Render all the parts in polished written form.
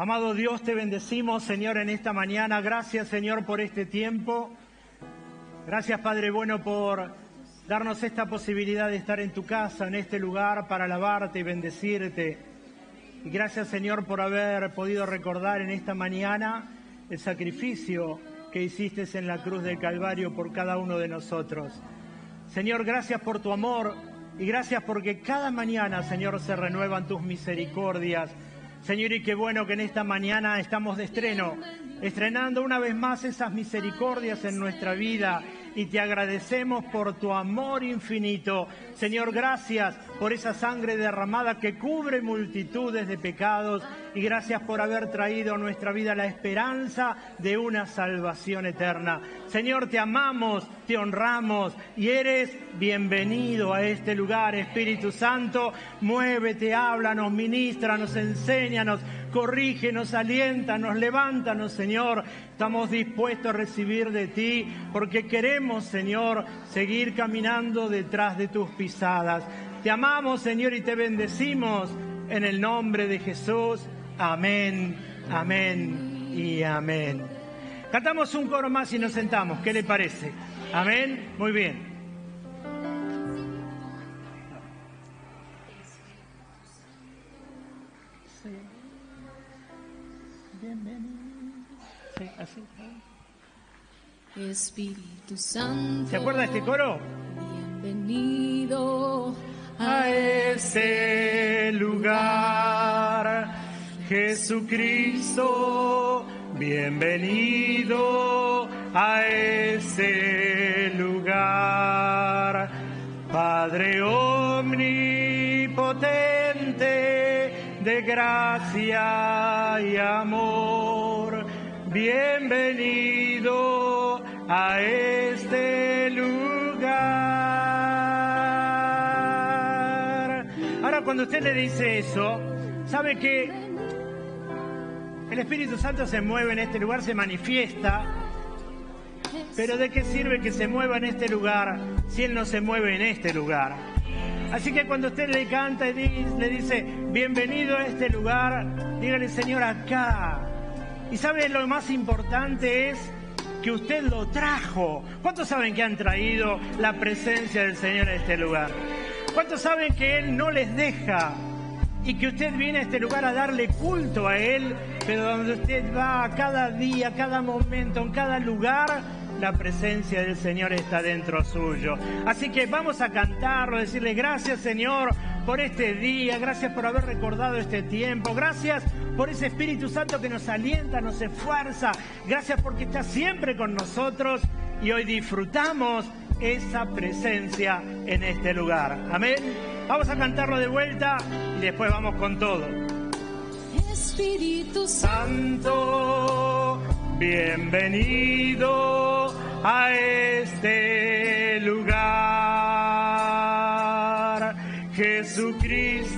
Amado Dios, te bendecimos, Señor, en esta mañana. Gracias, Señor, por este tiempo. Gracias, Padre bueno, por darnos esta posibilidad de estar en tu casa, en este lugar, para alabarte y bendecirte. Y gracias, Señor, por haber podido recordar en esta mañana el sacrificio que hiciste en la cruz del Calvario por cada uno de nosotros. Señor, gracias por tu amor y gracias porque cada mañana, Señor, se renuevan tus misericordias. Señor, y qué bueno que en esta mañana estamos de estreno, estrenando una vez más esas misericordias en nuestra vida y te agradecemos por tu amor infinito. Señor, gracias por esa sangre derramada que cubre multitudes de pecados y gracias por haber traído a nuestra vida la esperanza de una salvación eterna. Señor, te amamos, te honramos y eres bienvenido a este lugar. Espíritu Santo, muévete, háblanos, ministranos, enséñanos, corrígenos, aliéntanos, levántanos, Señor. Estamos dispuestos a recibir de ti porque queremos, Señor, seguir caminando detrás de tus pisadas. Te amamos, Señor, y te bendecimos en el nombre de Jesús. Amén, amén y amén. Cantamos un coro más y nos sentamos. ¿Qué le parece? Amén. Muy bien. Sí, así. Espíritu Santo, ¿Se acuerda de este coro? bienvenido A ese lugar, Jesucristo, bienvenido a ese lugar. Padre omnipotente, de gracia y amor, bienvenido a este lugar. Ahora, cuando usted le dice eso, sabe que el Espíritu Santo se mueve en este lugar, se manifiesta, pero ¿de qué sirve que se mueva en este lugar si Él no se mueve en este lugar? Así que cuando usted le canta y le dice, bienvenido a este lugar, dígale, Señor, acá. Y ¿sabe lo más importante es? Que usted lo trajo. ¿Cuántos saben que han traído la presencia del Señor a este lugar? ¿Cuántos saben que Él no les deja y que usted viene a este lugar a darle culto a Él, pero donde usted va cada día, cada momento, en cada lugar, la presencia del Señor está dentro suyo? Así que vamos a cantarlo, decirle gracias, Señor, por este día, gracias por haber recordado este tiempo, gracias por ese Espíritu Santo que nos alienta, nos esfuerza, gracias porque está siempre con nosotros y hoy disfrutamos esa presencia en este lugar. Amén. Vamos a cantarlo de vuelta y después vamos con todo. Espíritu Santo, bienvenido a este lugar.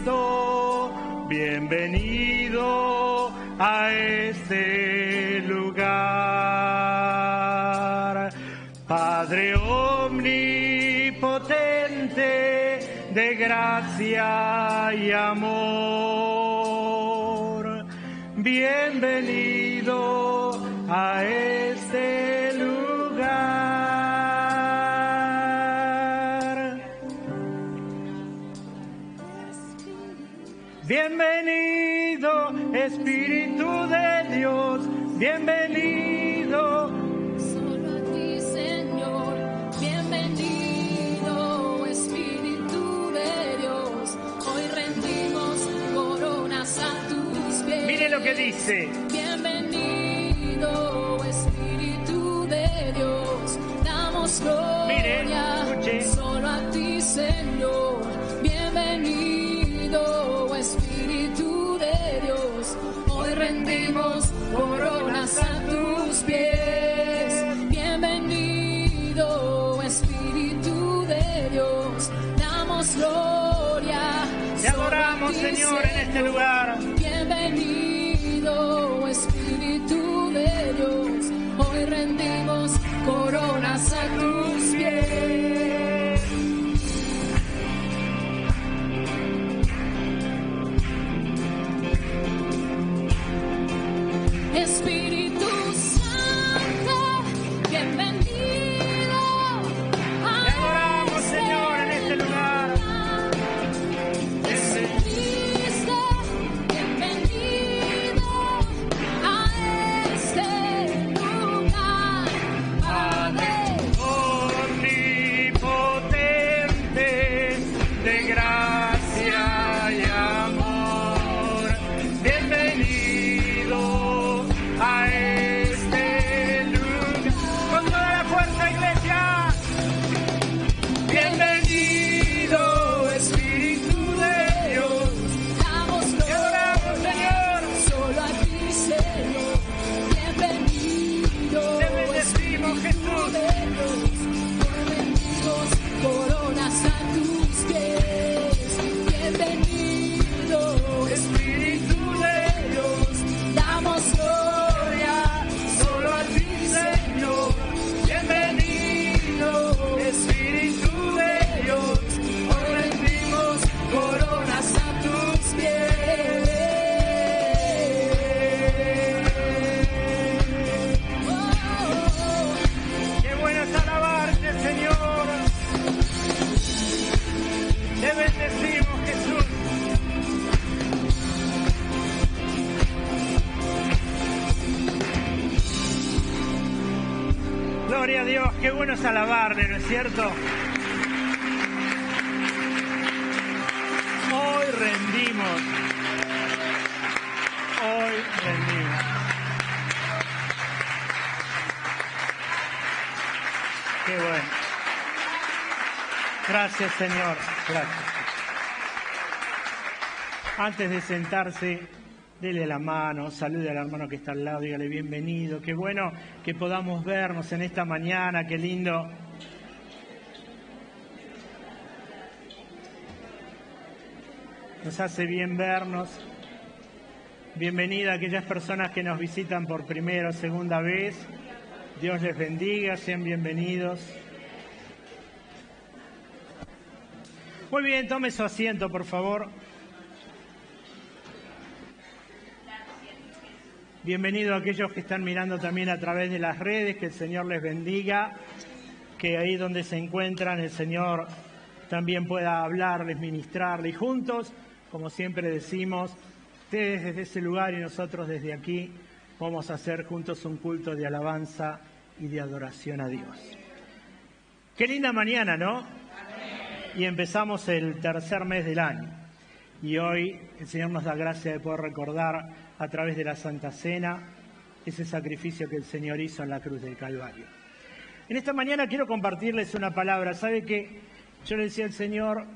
Jesucristo, bienvenido a este lugar. Padre omnipotente, de gracia y amor, bienvenido a este lugar. Bienvenido, Espíritu de Dios, bienvenido. Solo a ti, Señor, bienvenido, Espíritu de Dios. Hoy rendimos coronas a tus pies. Mire lo que dice. Bienvenido, Espíritu de Dios. Damos gloria. Mire, escuche. Solo a ti, Señor. Bienvenido, Espíritu de Dios. Hoy rendimos coronas a tus pies. Bienvenido, Espíritu de Dios. Damos gloria. Te adoramos, Señor, en este lugar. Bienvenido, Espíritu de Dios. Hoy rendimos coronas a tus pies. Gloria a Dios, qué bueno es alabarle, ¿no es cierto? Hoy rendimos. Hoy rendimos. Qué bueno. Gracias, Señor. Gracias. Antes de sentarse, dele la mano, salude al hermano que está al lado, dígale bienvenido. Qué bueno que podamos vernos en esta mañana, qué lindo. Nos hace bien vernos. Bienvenida a aquellas personas que nos visitan por primera o segunda vez. Dios les bendiga, sean bienvenidos. Muy bien, tome su asiento, por favor. Bienvenido a aquellos que están mirando también a través de las redes, que el Señor les bendiga, que ahí donde se encuentran el Señor también pueda hablarles, ministrarles. Y juntos, como siempre decimos, ustedes desde ese lugar y nosotros desde aquí, vamos a hacer juntos un culto de alabanza y de adoración a Dios. Qué linda mañana, ¿no? Y empezamos el tercer mes del año. Y hoy el Señor nos da gracia de poder recordar a través de la Santa Cena ese sacrificio que el Señor hizo en la cruz del Calvario. En esta mañana quiero compartirles una palabra. ¿Sabe qué? Yo le decía al Señor,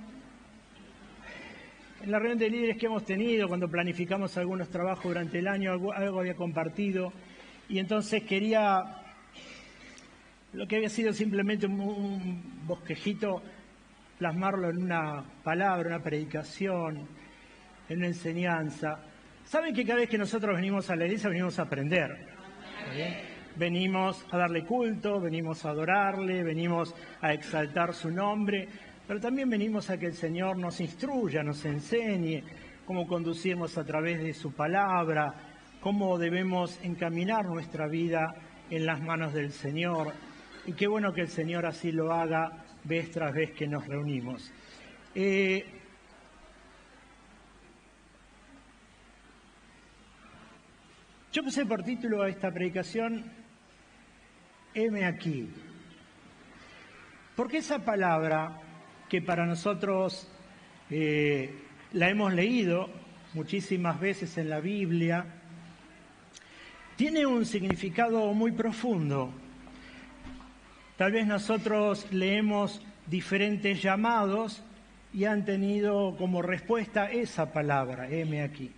en la reunión de líderes que hemos tenido, cuando planificamos algunos trabajos durante el año, algo había compartido, y entonces quería, lo que había sido simplemente un bosquejito, plasmarlo en una palabra, una predicación, en una enseñanza. Saben que cada vez que nosotros venimos a la iglesia venimos a aprender. Venimos a darle culto, venimos a adorarle, venimos a exaltar su nombre, pero también venimos a que el Señor nos instruya, nos enseñe cómo conducirnos a través de su palabra, cómo debemos encaminar nuestra vida en las manos del Señor. Y qué bueno que el Señor así lo haga vez tras vez que nos reunimos. Yo puse por título a esta predicación, heme aquí. Porque esa palabra que para nosotros la hemos leído muchísimas veces en la Biblia, tiene un significado muy profundo. Tal vez nosotros leemos diferentes llamados y han tenido como respuesta esa palabra, heme aquí.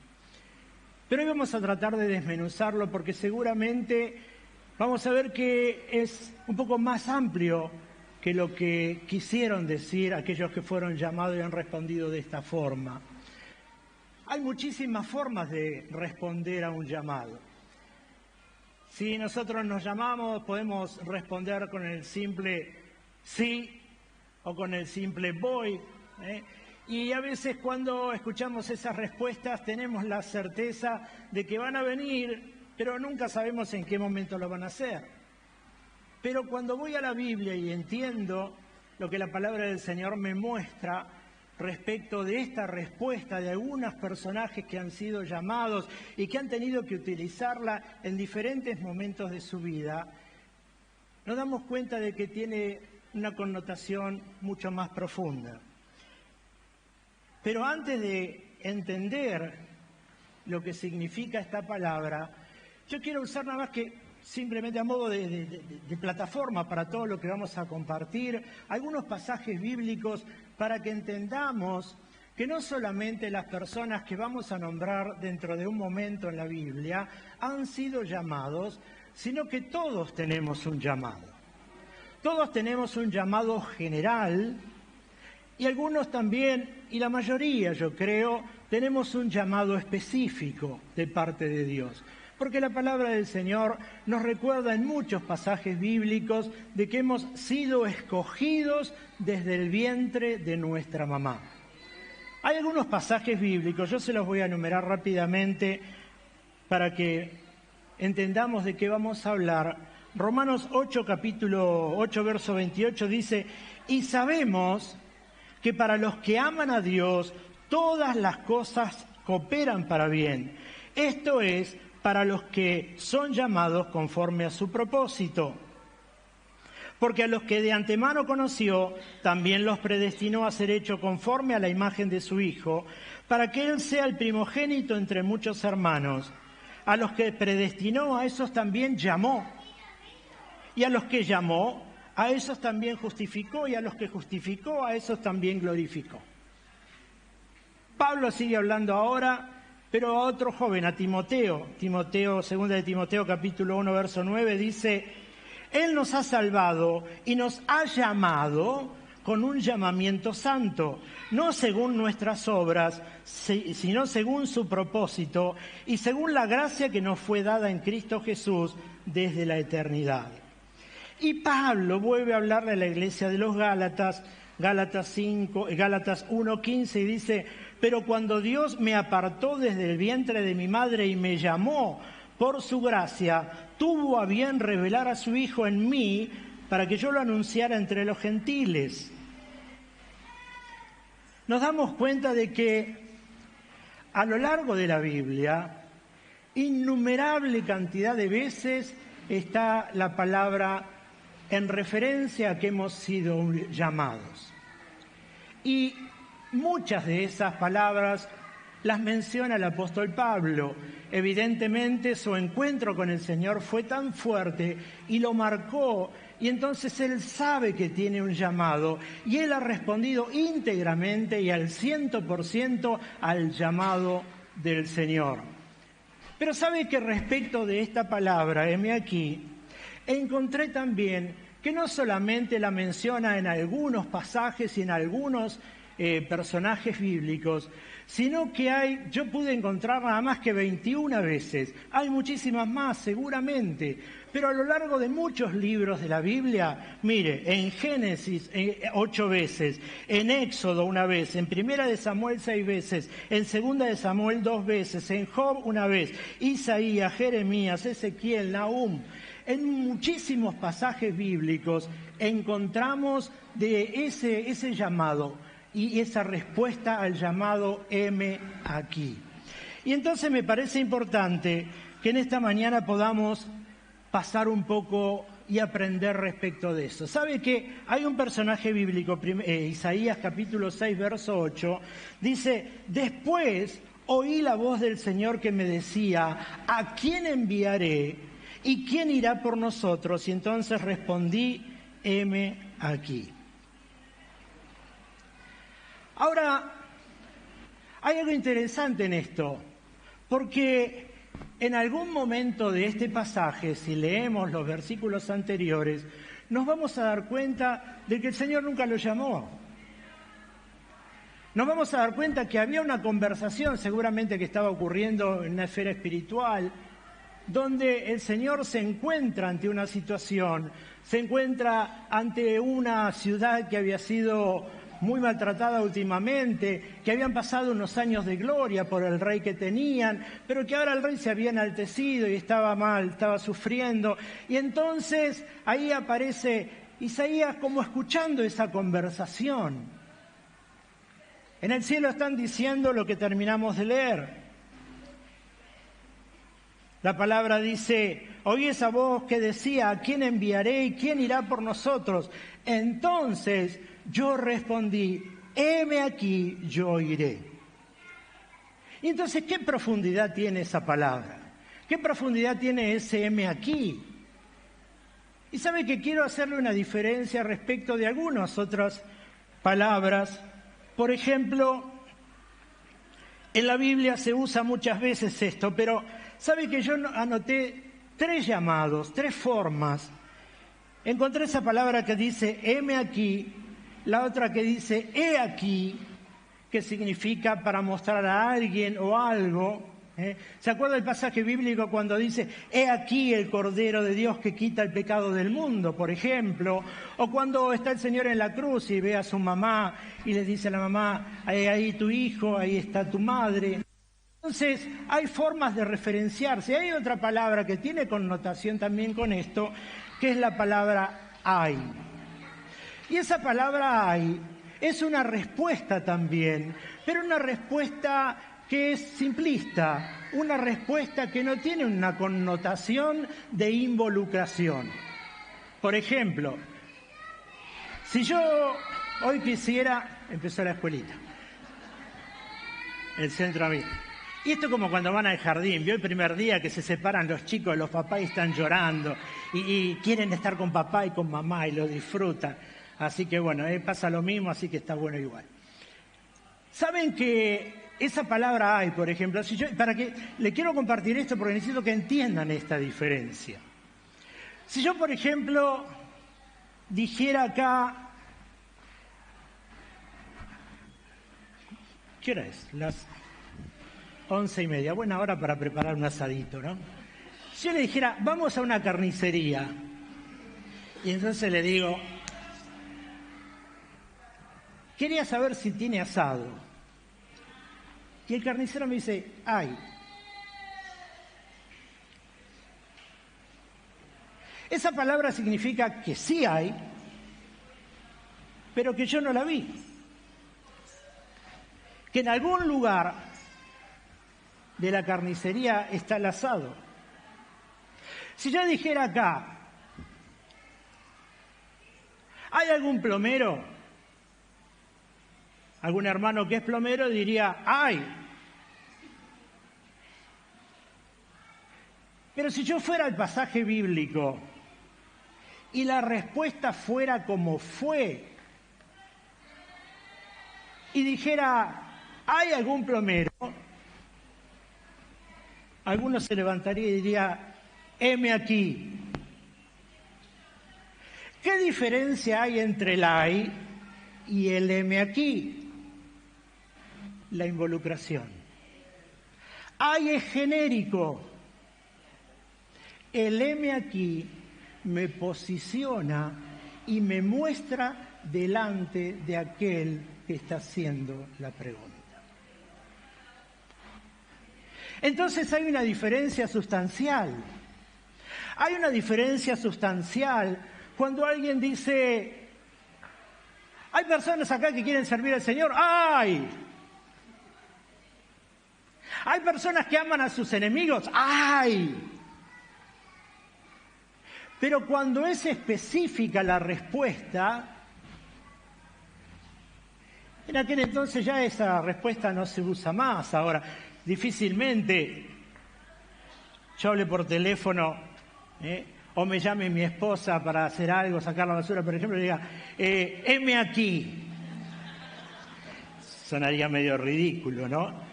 Pero hoy vamos a tratar de desmenuzarlo porque seguramente vamos a ver que es un poco más amplio que lo que quisieron decir aquellos que fueron llamados y han respondido de esta forma. Hay muchísimas formas de responder a un llamado. Si nosotros nos llamamos, podemos responder con el simple sí o con el simple voy. Y a veces cuando escuchamos esas respuestas tenemos la certeza de que van a venir, pero nunca sabemos en qué momento lo van a hacer. Pero cuando voy a la Biblia y entiendo lo que la palabra del Señor me muestra respecto de esta respuesta de algunos personajes que han sido llamados y que han tenido que utilizarla en diferentes momentos de su vida, nos damos cuenta de que tiene una connotación mucho más profunda. Pero antes de entender lo que significa esta palabra, yo quiero usar nada más que simplemente a modo de plataforma para todo lo que vamos a compartir, algunos pasajes bíblicos para que entendamos que no solamente las personas que vamos a nombrar dentro de un momento en la Biblia han sido llamados, sino que todos tenemos un llamado. Todos tenemos un llamado general y algunos también, y la mayoría yo creo, tenemos un llamado específico de parte de Dios. Porque la palabra del Señor nos recuerda en muchos pasajes bíblicos de que hemos sido escogidos desde el vientre de nuestra mamá. Hay algunos pasajes bíblicos, yo se los voy a enumerar rápidamente para que entendamos de qué vamos a hablar. Romanos 8, capítulo 8, verso 28 dice, y sabemos que para los que aman a Dios, todas las cosas cooperan para bien. Esto es, para los que son llamados conforme a su propósito. Porque a los que de antemano conoció, también los predestinó a ser hecho conforme a la imagen de su Hijo, para que Él sea el primogénito entre muchos hermanos. A los que predestinó, a esos también llamó. Y a los que llamó, a esos también justificó. Y a los que justificó, a esos también glorificó. Pablo sigue hablando ahora, pero a otro joven, a Timoteo. Timoteo, 2 de Timoteo, capítulo 1, verso 9, dice: Él nos ha salvado y nos ha llamado con un llamamiento santo, no según nuestras obras, sino según su propósito y según la gracia que nos fue dada en Cristo Jesús desde la eternidad. Y Pablo vuelve a hablarle a la iglesia de los Gálatas, Gálatas 1:15, y dice: pero cuando Dios me apartó desde el vientre de mi madre y me llamó por su gracia, tuvo a bien revelar a su Hijo en mí para que yo lo anunciara entre los gentiles. Nos damos cuenta de que a lo largo de la Biblia, innumerable cantidad de veces está la palabra en referencia a que hemos sido llamados. Y muchas de esas palabras las menciona el apóstol Pablo. Evidentemente su encuentro con el Señor fue tan fuerte y lo marcó, y entonces él sabe que tiene un llamado y él ha respondido íntegramente y al 100% al llamado del Señor. Pero sabe que respecto de esta palabra, heme aquí, encontré también que no solamente la menciona en algunos pasajes y en algunos personajes bíblicos, sino que yo pude encontrar nada más que 21 veces. Hay muchísimas más, seguramente, pero a lo largo de muchos libros de la Biblia, mire, en Génesis 8 veces, en Éxodo 1 vez, en 1 de Samuel 6 veces, en 2 de Samuel 2 veces, en Job 1 vez, Isaías, Jeremías, Ezequiel, Nahum. En muchísimos pasajes bíblicos encontramos de ese llamado y esa respuesta al llamado heme aquí. Y entonces me parece importante que en esta mañana podamos pasar un poco y aprender respecto de eso. ¿Sabe que hay un personaje bíblico, Isaías capítulo 6, verso 8, dice: después oí la voz del Señor que me decía, ¿a quién enviaré? ¿Y quién irá por nosotros? Y entonces respondí, heme aquí. Ahora, hay algo interesante en esto, porque en algún momento de este pasaje, si leemos los versículos anteriores, nos vamos a dar cuenta de que el Señor nunca lo llamó. Nos vamos a dar cuenta que había una conversación, seguramente que estaba ocurriendo en una esfera espiritual, donde el Señor se encuentra ante una situación, se encuentra ante una ciudad que había sido muy maltratada últimamente, que habían pasado unos años de gloria por el rey que tenían, pero que ahora el rey se había enaltecido y estaba mal, estaba sufriendo. Y entonces ahí aparece Isaías como escuchando esa conversación. En el cielo están diciendo lo que terminamos de leer. La palabra dice: oí esa voz que decía, ¿a quién enviaré y quién irá por nosotros? Entonces yo respondí, heme aquí, yo iré. Y entonces, ¿qué profundidad tiene esa palabra? ¿Qué profundidad tiene ese heme aquí? Y sabe que quiero hacerle una diferencia respecto de algunas otras palabras. Por ejemplo, en la Biblia se usa muchas veces esto, pero sabe que yo anoté 3 llamados, 3 formas. Encontré esa palabra que dice, heme aquí, la otra que dice, he aquí, que significa para mostrar a alguien o algo. ¿Se acuerda el pasaje bíblico cuando dice, he aquí el Cordero de Dios que quita el pecado del mundo, por ejemplo? O cuando está el Señor en la cruz y ve a su mamá y le dice a la mamá, ahí tu hijo, ahí está tu madre. Entonces, hay formas de referenciarse. Hay otra palabra que tiene connotación también con esto, que es la palabra hay. Y esa palabra hay es una respuesta también, pero una respuesta que es simplista, una respuesta que no tiene una connotación de involucración. Por ejemplo, Si yo hoy quisiera, empezó la escuelita, el centro amigo. Y esto es como cuando van al jardín, vio el primer día que se separan los chicos, los papás están llorando y quieren estar con papá y con mamá y lo disfrutan. Así que bueno, pasa lo mismo, así que está bueno igual. ¿Saben que esa palabra hay, por ejemplo? Para que le quiero compartir esto porque necesito que entiendan esta diferencia. Si yo, por ejemplo, dijera acá, ¿qué hora es? Las 11:30, buena hora para preparar un asadito, ¿no? Si yo le dijera, vamos a una carnicería, y entonces le digo, quería saber si tiene asado. Y el carnicero me dice, hay. Esa palabra significa que sí hay, pero que yo no la vi. Que en algún lugar de la carnicería está el asado. Si yo dijera acá, ¿hay algún plomero? Algún hermano que es plomero diría, ¡ay! Pero si yo fuera al pasaje bíblico y la respuesta fuera como fue, y dijera, ¿hay algún plomero? Alguno se levantaría y diría, heme aquí. ¿Qué diferencia hay entre el hay y el heme aquí? La involucración. Hay es genérico. El heme aquí me posiciona y me muestra delante de aquel que está haciendo la pregunta. Entonces hay una diferencia sustancial. Hay una diferencia sustancial cuando alguien dice, hay personas acá que quieren servir al Señor. ¡Ay! Hay personas que aman a sus enemigos. ¡Ay! Pero cuando es específica la respuesta, en aquel entonces ya esa respuesta no se usa más. Ahora, difícilmente yo hable por teléfono o me llame mi esposa para hacer algo, sacar la basura, por ejemplo, y diga, heme aquí. Sonaría medio ridículo, ¿no?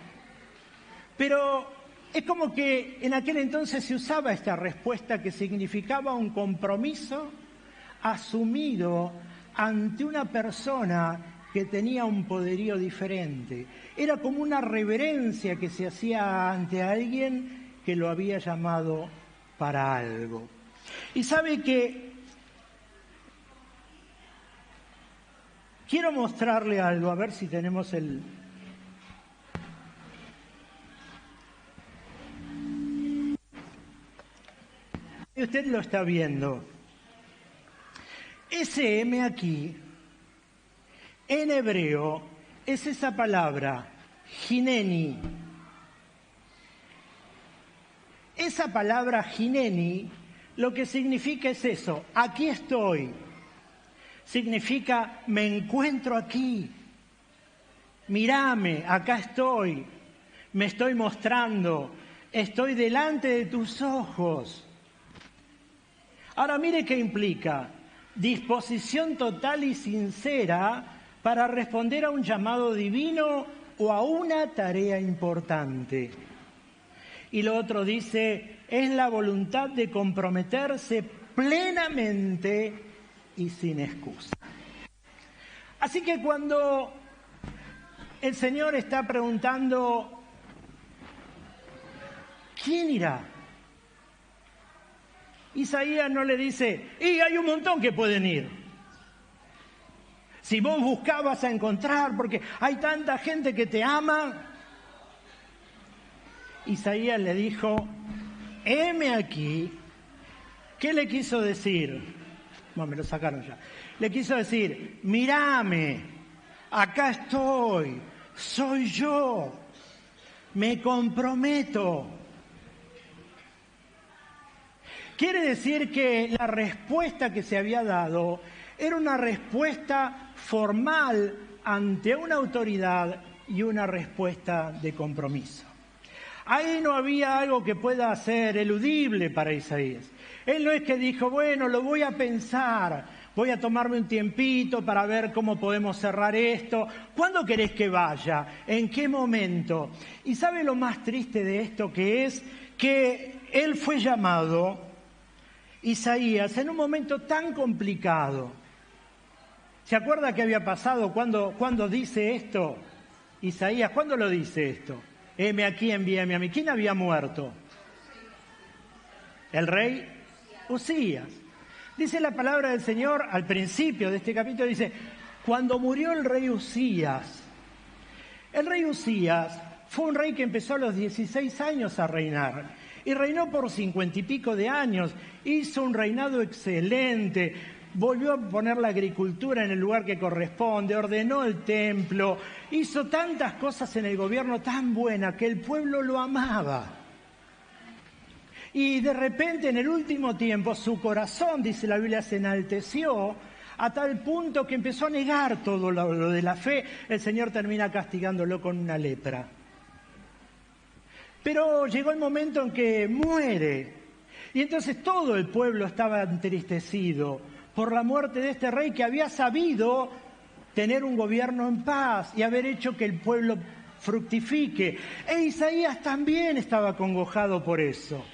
Pero es como que en aquel entonces se usaba esta respuesta que significaba un compromiso asumido ante una persona que tenía un poderío diferente. Era como una reverencia que se hacía ante alguien que lo había llamado para algo. Y sabe que quiero mostrarle algo, a ver si tenemos el... Usted lo está viendo. Ese heme aquí, en hebreo, es esa palabra, hineni. Esa palabra hineni, lo que significa es eso, aquí estoy. Significa, me encuentro aquí. Mírame, acá estoy. Me estoy mostrando. Estoy delante de tus ojos. Ahora mire qué implica. Disposición total y sincera para responder a un llamado divino o a una tarea importante. Y lo otro dice, es la voluntad de comprometerse plenamente y sin excusa. Así que cuando el Señor está preguntando, ¿quién irá? Isaías no le dice, y hay un montón que pueden ir. Si vos buscás vas a encontrar, porque hay tanta gente que te ama. Isaías le dijo, heme aquí. ¿Qué le quiso decir? No, me lo sacaron ya. Le quiso decir, mírame, acá estoy, soy yo, me comprometo. Quiere decir que la respuesta que se había dado Era una respuesta formal ante una autoridad y una respuesta de compromiso. Ahí no había algo que pueda ser eludible para Isaías. Él no es que dijo, bueno, lo voy a pensar, voy a tomarme un tiempito para ver cómo podemos cerrar esto. ¿Cuándo querés que vaya? ¿En qué momento? Y ¿sabe lo más triste de esto que es? Que él fue llamado, Isaías, en un momento tan complicado. ¿Se acuerda qué había pasado cuando dice esto? Isaías, ¿cuándo lo dice esto? Heme aquí, envíame a mí. ¿Quién había muerto? El rey Usías. Dice la palabra del Señor al principio de este capítulo, dice, cuando murió el rey Usías fue un rey que empezó a los 16 años a reinar y reinó por 50 y pico de años, hizo un reinado excelente, volvió a poner la agricultura en el lugar que corresponde, ordenó el templo, hizo tantas cosas en el gobierno tan buenas que el pueblo lo amaba. Y de repente, en el último tiempo, su corazón, dice la Biblia, se enalteció a tal punto que empezó a negar todo lo de la fe. El Señor termina castigándolo con una lepra. Pero llegó el momento en que muere. Y entonces todo el pueblo estaba entristecido por la muerte de este rey que había sabido tener un gobierno en paz y haber hecho que el pueblo fructifique. E Isaías también estaba acongojado por eso.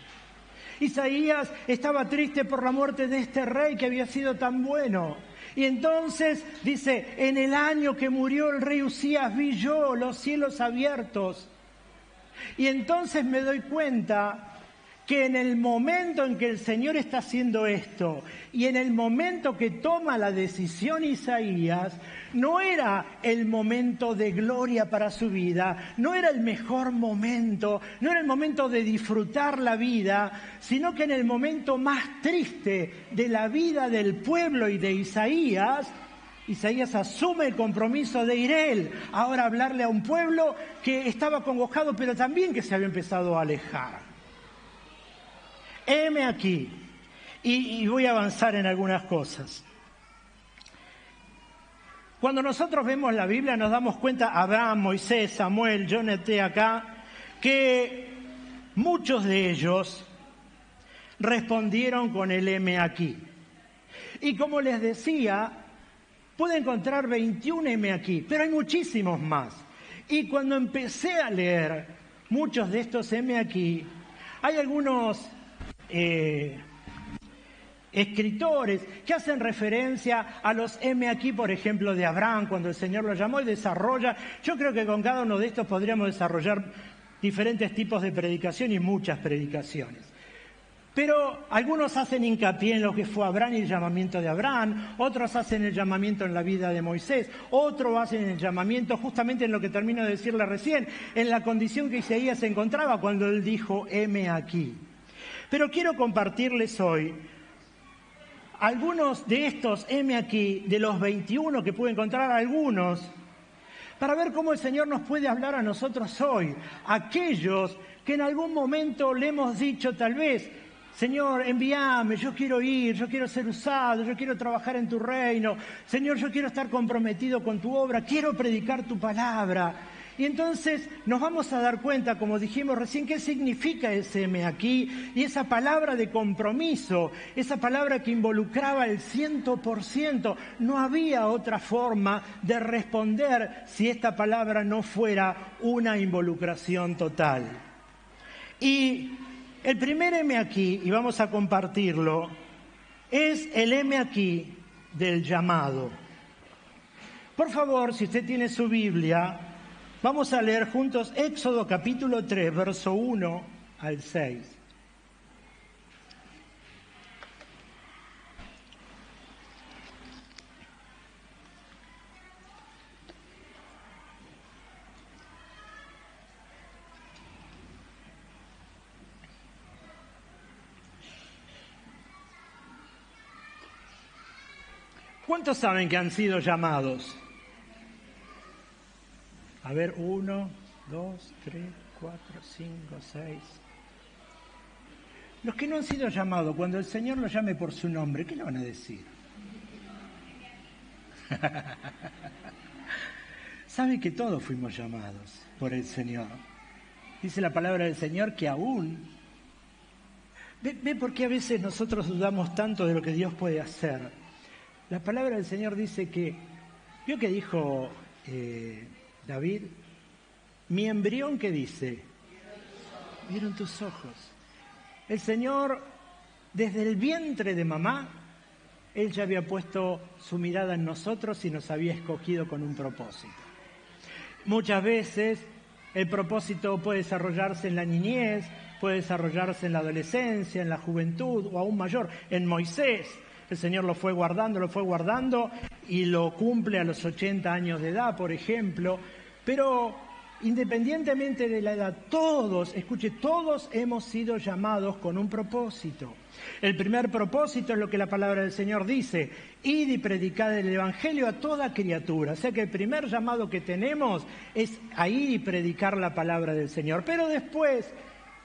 Isaías estaba triste por la muerte de este rey que había sido tan bueno. Y entonces dice, en el año que murió el rey Usías vi yo los cielos abiertos. Y entonces me doy cuenta que en el momento en que el Señor está haciendo esto y en el momento que toma la decisión Isaías, no era el momento de gloria para su vida, no era el mejor momento, no era el momento de disfrutar la vida, sino que en el momento más triste de la vida del pueblo y de Isaías asume el compromiso de ir él ahora a hablarle a un pueblo que estaba acongojado, pero también que se había empezado a alejar. Heme aquí, y voy a avanzar en algunas cosas. Cuando nosotros vemos la Biblia nos damos cuenta, Abraham, Moisés, Samuel, yo noté acá, que muchos de ellos respondieron con el heme aquí. Y como les decía, pude encontrar 21 heme aquí, pero hay muchísimos más. Y cuando empecé a leer muchos de estos heme aquí, hay algunos escritores que hacen referencia a los heme aquí, por ejemplo, de Abraham, cuando el Señor lo llamó y desarrolla. Yo creo que con cada uno de estos podríamos desarrollar diferentes tipos de predicación y muchas predicaciones. Pero algunos hacen hincapié en lo que fue Abraham y el llamamiento de Abraham, otros hacen el llamamiento en la vida de Moisés, otros hacen el llamamiento justamente en lo que termino de decirle recién, en la condición que Isaías se encontraba cuando él dijo, heme aquí. Pero quiero compartirles hoy algunos de estos heme aquí, de los 21 que pude encontrar algunos, para ver cómo el Señor nos puede hablar a nosotros hoy, aquellos que en algún momento le hemos dicho tal vez, Señor, envíame, yo quiero ir, yo quiero ser usado, yo quiero trabajar en tu reino, Señor, yo quiero estar comprometido con tu obra, quiero predicar tu palabra. Y entonces nos vamos a dar cuenta, como dijimos recién, qué significa ese heme aquí y esa palabra de compromiso, esa palabra que involucraba el 100%. No había otra forma de responder si esta palabra no fuera una involucración total. Y el primer heme aquí, y vamos a compartirlo, es el heme aquí del llamado. Por favor, si usted tiene su Biblia, vamos a leer juntos Éxodo capítulo 3, verso 1 al 6. ¿Cuántos saben que han sido llamados? A ver, 1, 2, 3, 4, 5, 6. Los que no han sido llamados, cuando el Señor los llame por su nombre, ¿qué le van a decir? Sabe que todos fuimos llamados por el Señor. Dice la palabra del Señor que aún... ¿Ve por qué a veces nosotros dudamos tanto de lo que Dios puede hacer? La palabra del Señor dice que... ¿Vio que dijo David? Mi embrión, ¿qué dice? Vieron tus ojos. El Señor, desde el vientre de mamá, Él ya había puesto su mirada en nosotros y nos había escogido con un propósito. Muchas veces el propósito puede desarrollarse en la niñez, puede desarrollarse en la adolescencia, en la juventud o aún mayor. En Moisés, el Señor lo fue guardando y lo cumple a los 80 años de edad, por ejemplo. Pero independientemente de la edad, todos hemos sido llamados con un propósito. El primer propósito es lo que la palabra del Señor dice: id y predicad el Evangelio a toda criatura. O sea que el primer llamado que tenemos es a ir y predicar la palabra del Señor. Pero después,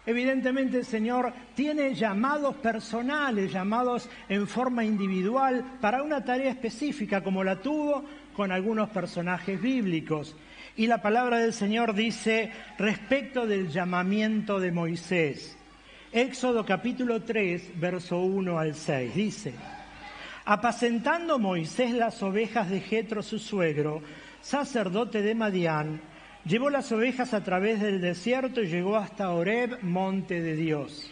evidentemente, el Señor tiene llamados personales, llamados en forma individual para una tarea específica, como la tuvo con algunos personajes bíblicos. Y la palabra del Señor dice respecto del llamamiento de Moisés. Éxodo capítulo 3, verso 1 al 6, dice: apacentando Moisés las ovejas de Jetro su suegro, sacerdote de Madián, llevó las ovejas a través del desierto y llegó hasta Horeb, monte de Dios.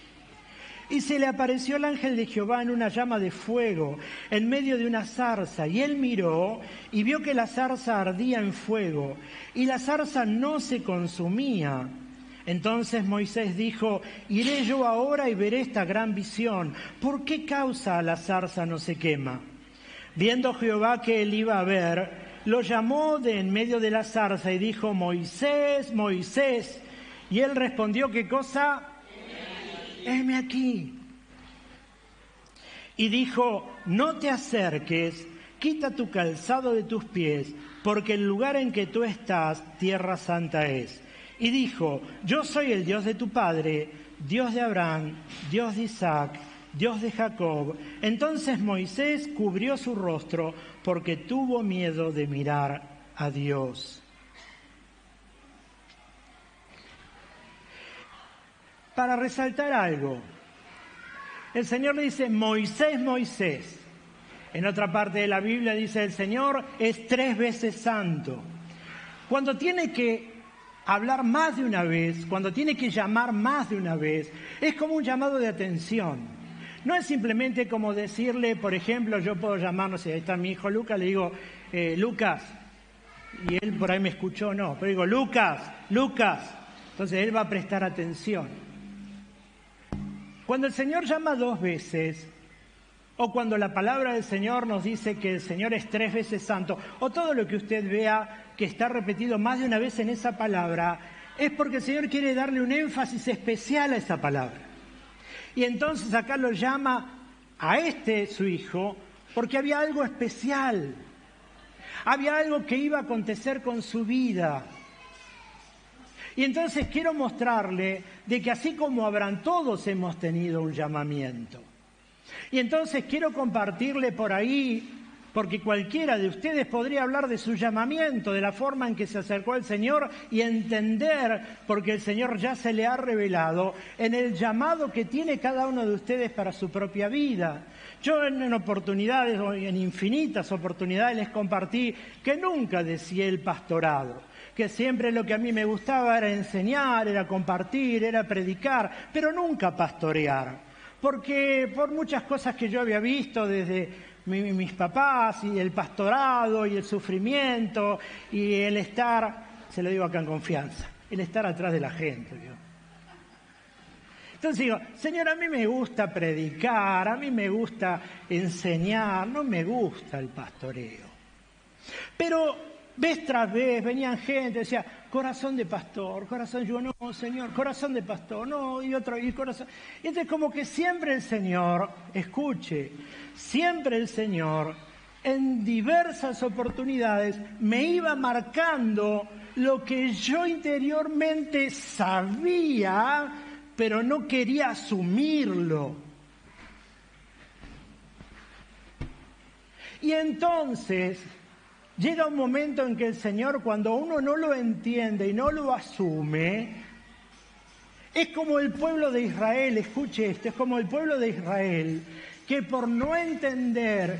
Y se le apareció el ángel de Jehová en una llama de fuego, en medio de una zarza. Y él miró y vio que la zarza ardía en fuego, y la zarza no se consumía. Entonces Moisés dijo: iré yo ahora y veré esta gran visión. ¿Por qué causa la zarza no se quema? Viendo Jehová que él iba a ver, lo llamó de en medio de la zarza y dijo: Moisés, Moisés. Y él respondió: ¿qué cosa? Heme aquí. Y dijo: no te acerques, quita tu calzado de tus pies, porque el lugar en que tú estás, tierra santa es. Y dijo: yo soy el Dios de tu padre, Dios de Abraham, Dios de Isaac, Dios de Jacob. Entonces Moisés cubrió su rostro porque tuvo miedo de mirar a Dios. Para resaltar algo, el Señor le dice: Moisés, Moisés. En otra parte de la Biblia dice: el Señor es 3 veces santo. Cuando tiene que hablar más de una vez, cuando tiene que llamar más de una vez, es como un llamado de atención. No es simplemente como decirle, por ejemplo, yo puedo llamar, no sé, ahí está mi hijo Lucas, le digo: Lucas, y él por ahí me escuchó, no, pero digo: Lucas, Lucas. Entonces él va a prestar atención. Cuando el Señor llama 2 veces, o cuando la palabra del Señor nos dice que el Señor es 3 veces santo, o todo lo que usted vea que está repetido más de una vez en esa palabra, es porque el Señor quiere darle un énfasis especial a esa palabra. Y entonces acá lo llama a su hijo, porque había algo especial, había algo que iba a acontecer con su vida. Y entonces quiero mostrarle de que así como Abraham, todos hemos tenido un llamamiento. Y entonces quiero compartirle por ahí, porque cualquiera de ustedes podría hablar de su llamamiento, de la forma en que se acercó al Señor y entender, porque el Señor ya se le ha revelado, en el llamado que tiene cada uno de ustedes para su propia vida. Yo en oportunidades, en infinitas oportunidades, les compartí que nunca deseé el pastorado, que siempre lo que a mí me gustaba era enseñar, era compartir, era predicar, pero nunca pastorear. Porque por muchas cosas que yo había visto desde mis papás, y el pastorado, y el sufrimiento, y el estar, se lo digo acá en confianza, el estar atrás de la gente, ¿vio? Entonces digo: Señor, a mí me gusta predicar, a mí me gusta enseñar, no me gusta el pastoreo. Pero vez tras vez venían gente, decía: corazón de pastor, corazón. Yo: no, Señor, corazón de pastor, no, y otro, y corazón. Y entonces como que siempre el Señor, escuche, siempre el Señor, en diversas oportunidades, me iba marcando lo que yo interiormente sabía, pero no quería asumirlo. Y entonces llega un momento en que el Señor, cuando uno no lo entiende y no lo asume, es como el pueblo de Israel, escuche esto, es como el pueblo de Israel, que por no entender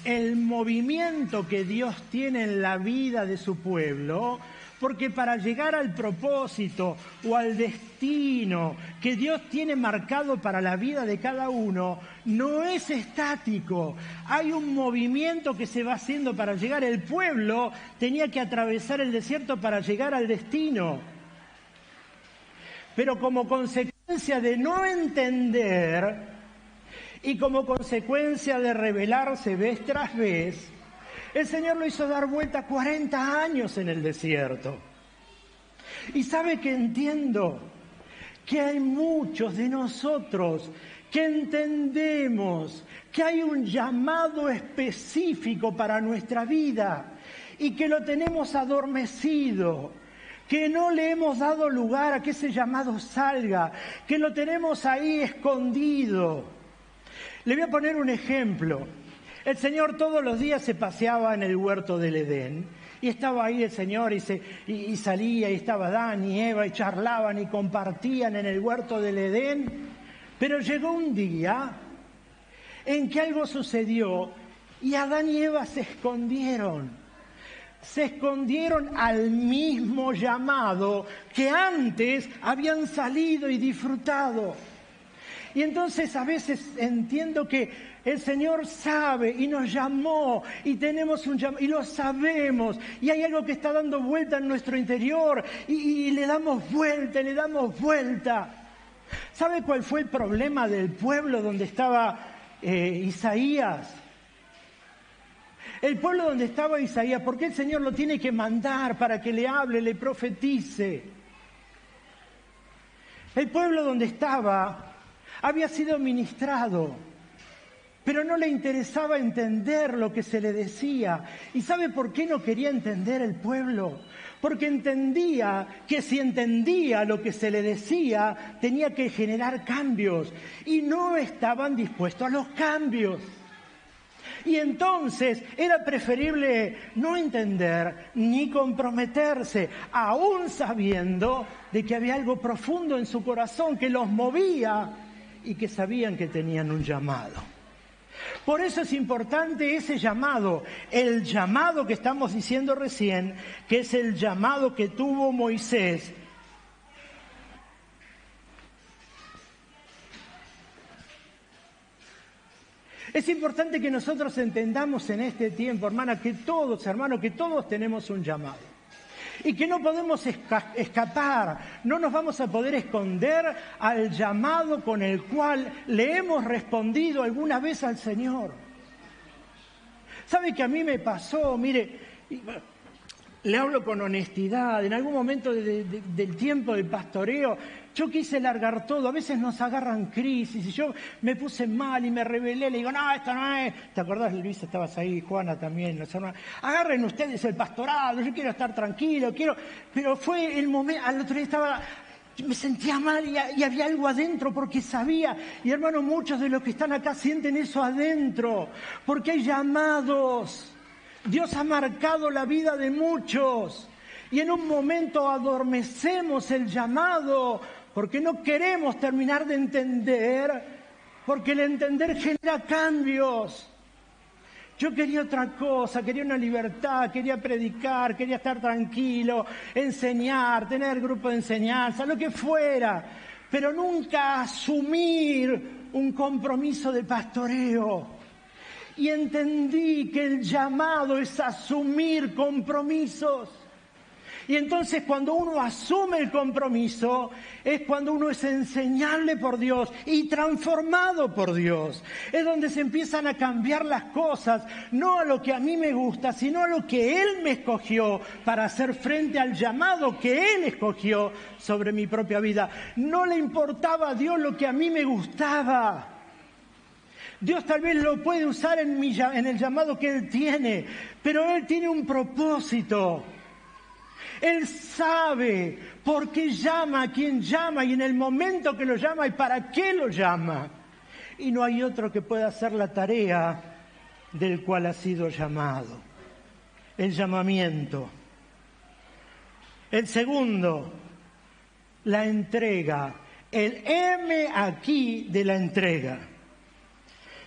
el movimiento que Dios tiene en la vida de su pueblo, porque para llegar al propósito o al destino que Dios tiene marcado para la vida de cada uno, no es estático. Hay un movimiento que se va haciendo para llegar. El pueblo tenía que atravesar el desierto para llegar al destino. Pero como consecuencia de no entender y como consecuencia de rebelarse vez tras vez, el Señor lo hizo dar vuelta 40 años en el desierto. Y sabe que entiendo que hay muchos de nosotros que entendemos que hay un llamado específico para nuestra vida y que lo tenemos adormecido, que no le hemos dado lugar a que ese llamado salga, que lo tenemos ahí escondido. Le voy a poner un ejemplo. El Señor todos los días se paseaba en el huerto del Edén y estaba ahí el Señor y salía y estaba Adán y Eva y charlaban y compartían en el huerto del Edén. Pero llegó un día en que algo sucedió y Adán y Eva se escondieron al mismo llamado que antes habían salido y disfrutado. Y entonces a veces entiendo que el Señor sabe y nos llamó y tenemos un llamado y lo sabemos y hay algo que está dando vuelta en nuestro interior y le damos vuelta, le damos vuelta. ¿Sabe cuál fue el problema del pueblo donde estaba Isaías? El pueblo donde estaba Isaías, ¿por qué el Señor lo tiene que mandar para que le hable, le profetice? El pueblo donde estaba había sido ministrado, pero no le interesaba entender lo que se le decía. ¿Y sabe por qué no quería entender el pueblo? Porque entendía que si entendía lo que se le decía, tenía que generar cambios. Y no estaban dispuestos a los cambios. Y entonces era preferible no entender ni comprometerse, aún sabiendo de que había algo profundo en su corazón que los movía y que sabían que tenían un llamado. Por eso es importante ese llamado, el llamado que estamos diciendo recién, que es el llamado que tuvo Moisés. Es importante que nosotros entendamos en este tiempo, hermano, que todos tenemos un llamado. Y que no podemos escapar, no nos vamos a poder esconder al llamado con el cual le hemos respondido alguna vez al Señor. ¿Sabe que a mí me pasó? Mire, le hablo con honestidad, en algún momento del tiempo del pastoreo, yo quise largar todo, a veces nos agarran crisis, y yo me puse mal y me rebelé, le digo, no, esto no es, ¿te acordás, Luisa, estabas ahí, Juana también, los hermanos, agarren ustedes el pastorado, yo quiero estar tranquilo, pero fue el momento, al otro día me sentía mal y había algo adentro porque sabía, y hermano, muchos de los que están acá sienten eso adentro, porque hay llamados. Dios ha marcado la vida de muchos y en un momento adormecemos el llamado porque no queremos terminar de entender, porque el entender genera cambios. Yo quería otra cosa, quería una libertad, quería predicar, quería estar tranquilo, enseñar, tener grupo de enseñanza, lo que fuera, pero nunca asumir un compromiso de pastoreo. Y entendí que el llamado es asumir compromisos. Y entonces cuando uno asume el compromiso, es cuando uno es enseñable por Dios y transformado por Dios. Es donde se empiezan a cambiar las cosas, no a lo que a mí me gusta, sino a lo que Él me escogió para hacer frente al llamado que Él escogió sobre mi propia vida. No le importaba a Dios lo que a mí me gustaba. Dios tal vez lo puede usar en el llamado que Él tiene, pero Él tiene un propósito. Él sabe por qué llama a quien llama y en el momento que lo llama y para qué lo llama. Y no hay otro que pueda hacer la tarea del cual ha sido llamado. el llamamiento. El segundo, la entrega. El heme aquí de la entrega.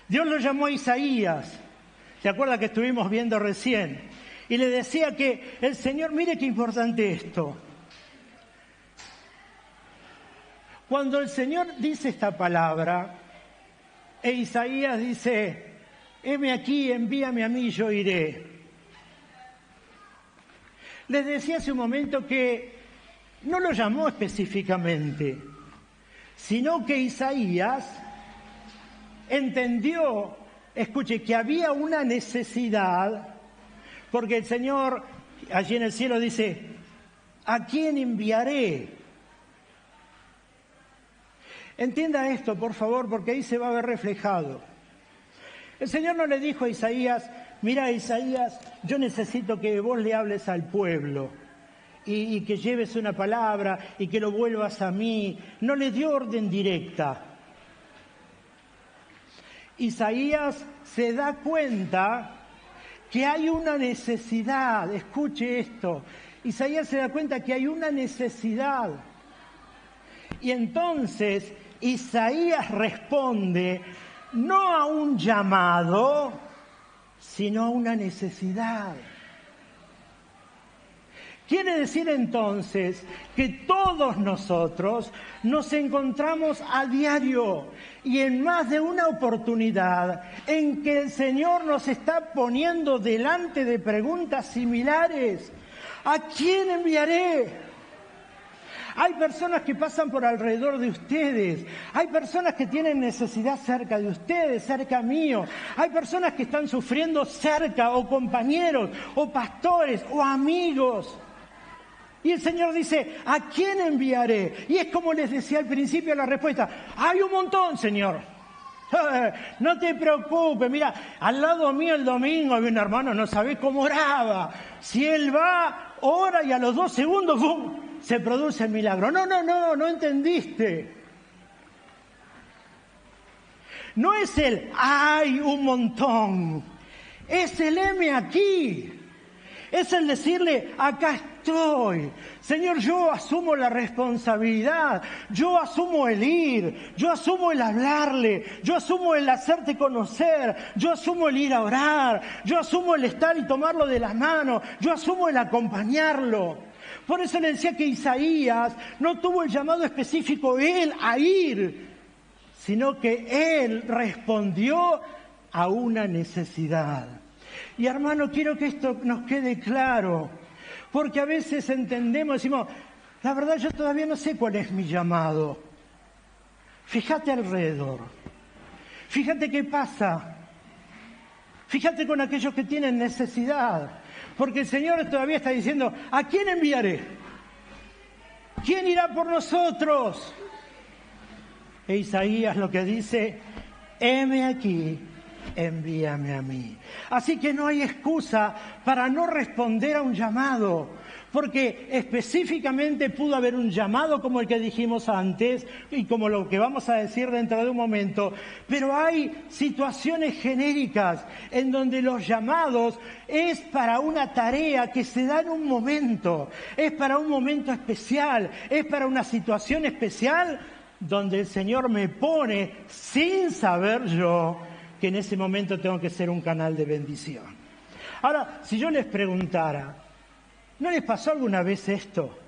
Dios lo llamó a Isaías. ¿Se acuerda que estuvimos viendo recién? Y le decía que el Señor, mire qué importante esto. Cuando el Señor dice esta palabra, e Isaías dice, heme aquí, envíame a mí, yo iré. Les decía hace un momento que no lo llamó específicamente, sino que Isaías entendió, escuche, que había una necesidad, porque el Señor allí en el cielo dice, ¿a quién enviaré? Entienda esto, por favor, porque ahí se va a ver reflejado. El Señor no le dijo a Isaías, mira Isaías, yo necesito que vos le hables al pueblo y que lleves una palabra y que lo vuelvas a mí. No le dio orden directa. Isaías se da cuenta que hay una necesidad. Escuche esto. Isaías se da cuenta que hay una necesidad. Y entonces Isaías responde no a un llamado, sino a una necesidad. Quiere decir entonces que todos nosotros nos encontramos a diario y en más de una oportunidad en que el Señor nos está poniendo delante de preguntas similares. ¿A quién enviaré? Hay personas que pasan por alrededor de ustedes. Hay personas que tienen necesidad cerca de ustedes, cerca mío. Hay personas que están sufriendo cerca, o compañeros, o pastores, o amigos. Y el Señor dice, ¿a quién enviaré? Y es como les decía al principio la respuesta, hay un montón, Señor. No te preocupes, mira, al lado mío el domingo había un hermano, no sabés cómo oraba. Si él va, ora y a los 2 segundos, ¡bum!, se produce el milagro. No entendiste. No es el hay un montón, es el heme aquí. Es el decirle, acá estoy. Señor, yo asumo la responsabilidad, yo asumo el ir, yo asumo el hablarle, yo asumo el hacerte conocer, yo asumo el ir a orar, yo asumo el estar y tomarlo de las manos, yo asumo el acompañarlo. Por eso le decía que Isaías no tuvo el llamado específico él a ir, sino que él respondió a una necesidad. Y hermano, quiero que esto nos quede claro, porque a veces entendemos, decimos, la verdad yo todavía no sé cuál es mi llamado. Fíjate alrededor, fíjate qué pasa, fíjate con aquellos que tienen necesidad, porque el Señor todavía está diciendo, ¿a quién enviaré? ¿Quién irá por nosotros? E Isaías lo que dice, heme aquí, envíame a mí. Así que no hay excusa para no responder a un llamado, porque específicamente pudo haber un llamado como el que dijimos antes y como lo que vamos a decir dentro de un momento, pero hay situaciones genéricas en donde los llamados es para una tarea que se da en un momento, es para un momento especial, es para una situación especial donde el Señor me pone sin saber yo que en ese momento tengo que ser un canal de bendición. Ahora, si yo les preguntara, ¿no les pasó alguna vez esto?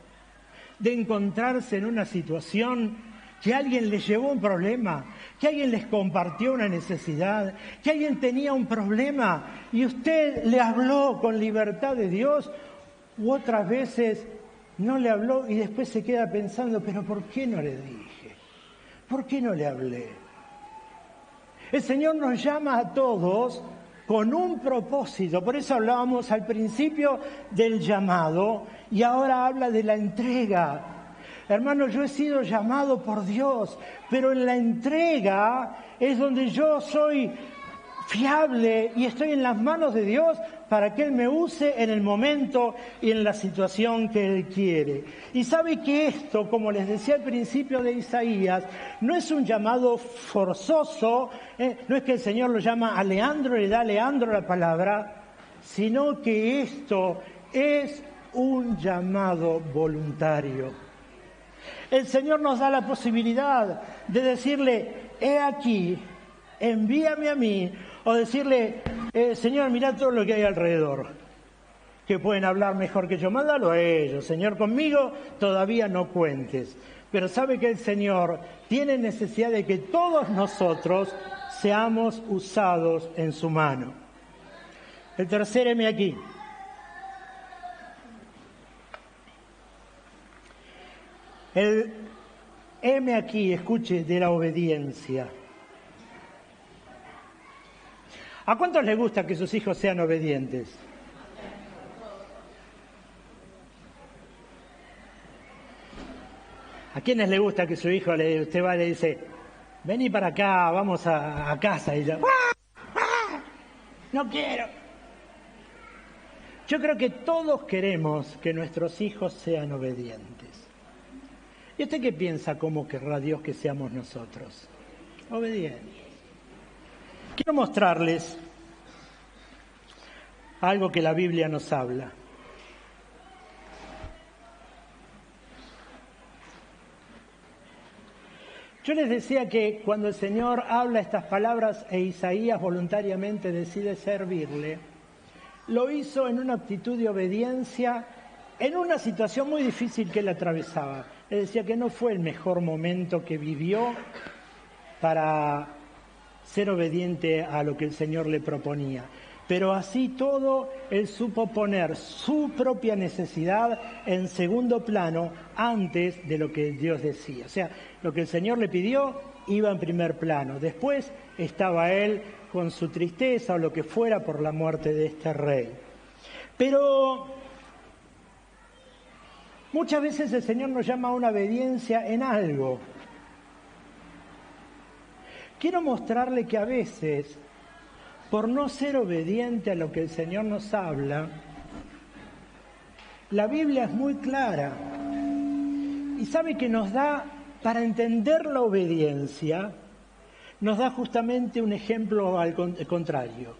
De encontrarse en una situación que alguien les llevó un problema, que alguien les compartió una necesidad, que alguien tenía un problema y usted le habló con libertad de Dios, u otras veces no le habló y después se queda pensando, pero ¿por qué no le dije? ¿Por qué no le hablé? El Señor nos llama a todos con un propósito. Por eso hablábamos al principio del llamado y ahora habla de la entrega. Hermano, yo he sido llamado por Dios, pero en la entrega es donde yo soy fiable y estoy en las manos de Dios para que Él me use en el momento y en la situación que Él quiere. Y sabe que esto, como les decía al principio de Isaías, no es un llamado forzoso, no es que el Señor lo llama a Leandro y le da a Leandro la palabra, sino que esto es un llamado voluntario. El Señor nos da la posibilidad de decirle, he aquí, envíame a mí, o decirle, Señor, mirá todo lo que hay alrededor, que pueden hablar mejor que yo, mándalo a ellos, Señor, conmigo todavía no cuentes. Pero sabe que el Señor tiene necesidad de que todos nosotros seamos usados en su mano. El tercer heme aquí. El heme aquí, escuche, de la obediencia. ¿A cuántos les gusta que sus hijos sean obedientes? ¿A quiénes le gusta que su hijo usted va y le dice, vení para acá, vamos a casa? Y ya, no quiero. Yo creo que todos queremos que nuestros hijos sean obedientes. ¿Y usted qué piensa cómo querrá Dios que seamos nosotros? Obedientes. Quiero mostrarles algo que la Biblia nos habla. Yo les decía que cuando el Señor habla estas palabras e Isaías voluntariamente decide servirle, lo hizo en una actitud de obediencia, en una situación muy difícil que él atravesaba. Les decía que no fue el mejor momento que vivió para ser obediente a lo que el Señor le proponía. Pero así todo, él supo poner su propia necesidad en segundo plano antes de lo que Dios decía. O sea, lo que el Señor le pidió iba en primer plano. Después estaba él con su tristeza o lo que fuera por la muerte de este rey. Pero muchas veces el Señor nos llama a una obediencia en algo. Quiero mostrarle que a veces, por no ser obediente a lo que el Señor nos habla, la Biblia es muy clara y sabe que nos da, para entender la obediencia, nos da justamente un ejemplo al contrario,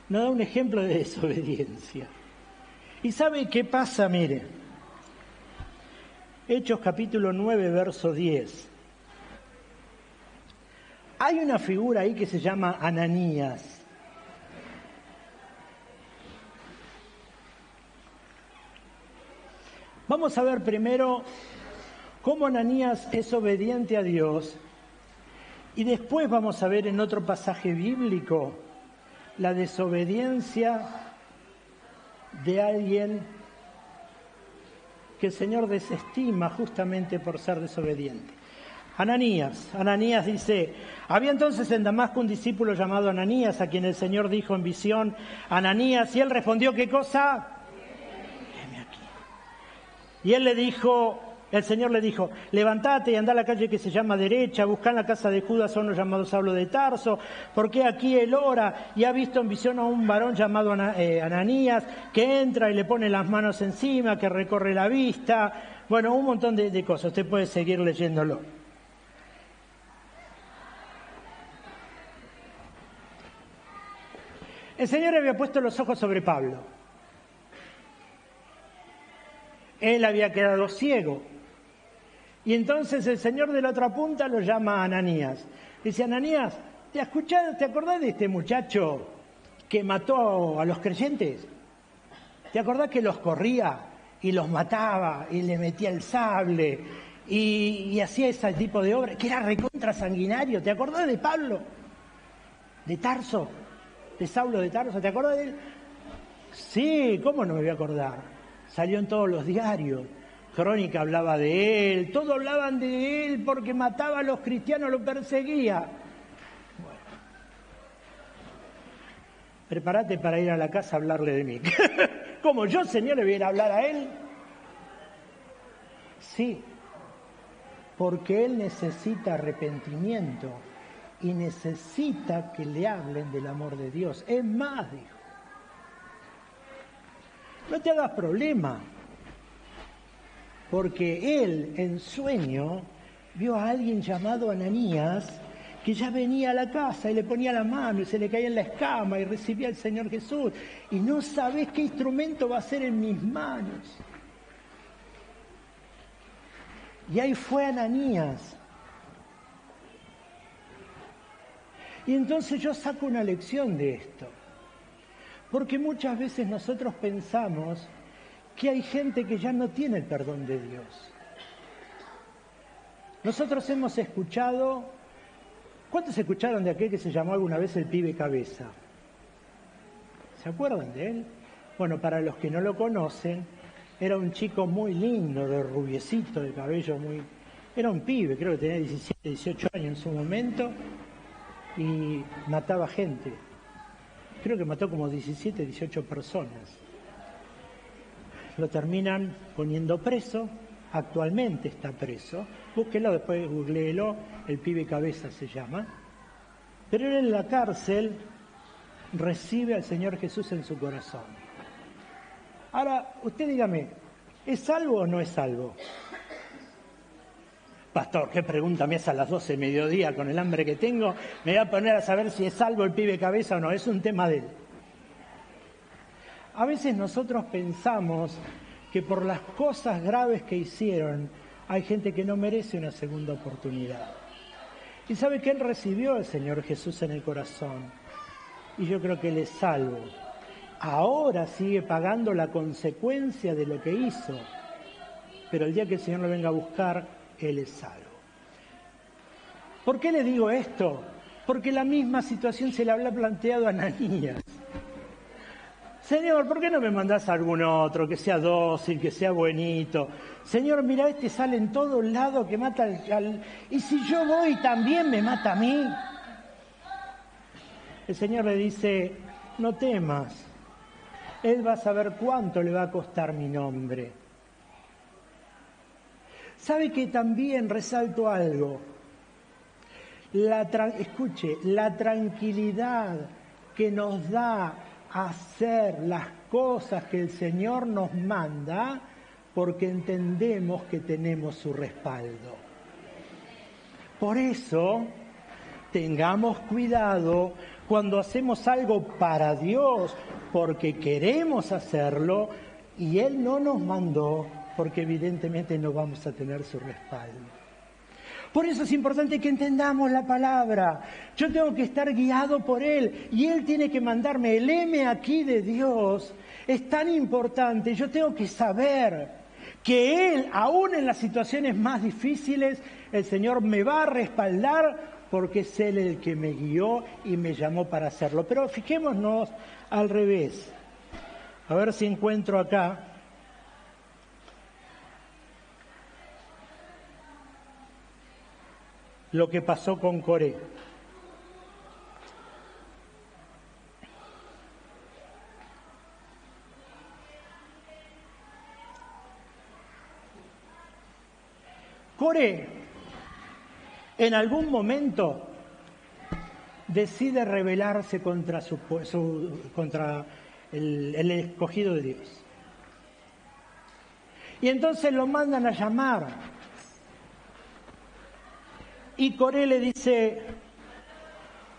nos da un ejemplo de desobediencia. ¿Y sabe qué pasa? Mire, Hechos capítulo 9, verso 10. Hay una figura ahí que se llama Ananías. Vamos a ver primero cómo Ananías es obediente a Dios y después vamos a ver en otro pasaje bíblico la desobediencia de alguien que el Señor desestima justamente por ser desobediente. Ananías dice, había entonces en Damasco un discípulo llamado Ananías, a quien el Señor dijo en visión, Ananías, y él respondió, ¿qué cosa? Heme aquí. Y el Señor le dijo, levántate y anda a la calle que se llama Derecha, buscá en la casa de Judas a uno llamado Saulo de Tarso, porque aquí él ora y ha visto en visión a un varón llamado Ananías, que entra y le pone las manos encima, que recorre la vista, bueno, un montón de cosas, usted puede seguir leyéndolo. El Señor había puesto los ojos sobre Pablo. Él había quedado ciego. Y entonces el Señor de la otra punta lo llama a Ananías. Dice, Ananías, ¿te acordás de este muchacho que mató a los creyentes? ¿Te acordás que los corría y los mataba y le metía el sable y hacía ese tipo de obra? Que era recontra sanguinario. ¿Te acordás de Pablo? ¿De Tarso? ¿De Saulo de Tarso? ¿Te acordás de él? Sí, ¿cómo no me voy a acordar? Salió en todos los diarios. Crónica hablaba de él, todos hablaban de él porque mataba a los cristianos, lo perseguía. Bueno. Prepárate para ir a la casa a hablarle de mí. ¿Cómo yo, Señor, le voy a ir a hablar a él? Sí, porque él necesita arrepentimiento y necesita que le hablen del amor de Dios. Es más, dijo, no te hagas problema, porque él en sueño vio a alguien llamado Ananías que ya venía a la casa y le ponía la mano y se le caía en la escama y recibía al Señor Jesús. Y no sabés qué instrumento va a ser en mis manos. Y ahí fue Ananías. Y entonces yo saco una lección de esto. Porque muchas veces nosotros pensamos que hay gente que ya no tiene el perdón de Dios. Nosotros hemos escuchado, ¿cuántos escucharon de aquel que se llamó alguna vez el pibe cabeza? ¿Se acuerdan de él? Bueno, para los que no lo conocen, era un chico muy lindo, de rubiecito, de cabello muy... Era un pibe, creo que tenía 17, 18 años en su momento, y mataba gente. Creo que mató como 17, 18 personas. Lo terminan poniendo preso, actualmente está preso. Búsquelo, después googleelo, el pibe cabeza se llama. Pero él en la cárcel recibe al Señor Jesús en su corazón. Ahora, usted dígame, ¿es salvo o no es salvo? Pastor, ¿qué pregunta me hace a las 12 del mediodía con el hambre que tengo? Me voy a poner a saber si es salvo el pibe cabeza o no, es un tema de él. A veces nosotros pensamos que por las cosas graves que hicieron, hay gente que no merece una segunda oportunidad. Y sabe que él recibió al Señor Jesús en el corazón. Y yo creo que él es salvo. Ahora sigue pagando la consecuencia de lo que hizo. Pero el día que el Señor lo venga a buscar, él es salvo. ¿Por qué le digo esto? Porque la misma situación se le había planteado a Ananías. Señor, ¿por qué no me mandás a algún otro que sea dócil, que sea buenito? Señor, mira, este sale en todos lados que mata al... Y si yo voy también me mata a mí. El Señor le dice, no temas. Él va a saber cuánto le va a costar mi nombre. ¿Sabe que también resalto algo? Escuche, la tranquilidad que nos da hacer las cosas que el Señor nos manda porque entendemos que tenemos su respaldo. Por eso, tengamos cuidado cuando hacemos algo para Dios porque queremos hacerlo y Él no nos mandó porque evidentemente no vamos a tener su respaldo. Por eso es importante que entendamos la palabra. Yo tengo que estar guiado por Él y Él tiene que mandarme. El heme aquí de Dios es tan importante. Yo tengo que saber que Él, aún en las situaciones más difíciles, el Señor me va a respaldar porque es Él el que me guió y me llamó para hacerlo. Pero fijémonos al revés. A ver si encuentro acá. Lo que pasó con Coré. Coré, en algún momento, decide rebelarse contra el escogido de Dios. Y entonces lo mandan a llamar. Y Coré le dice,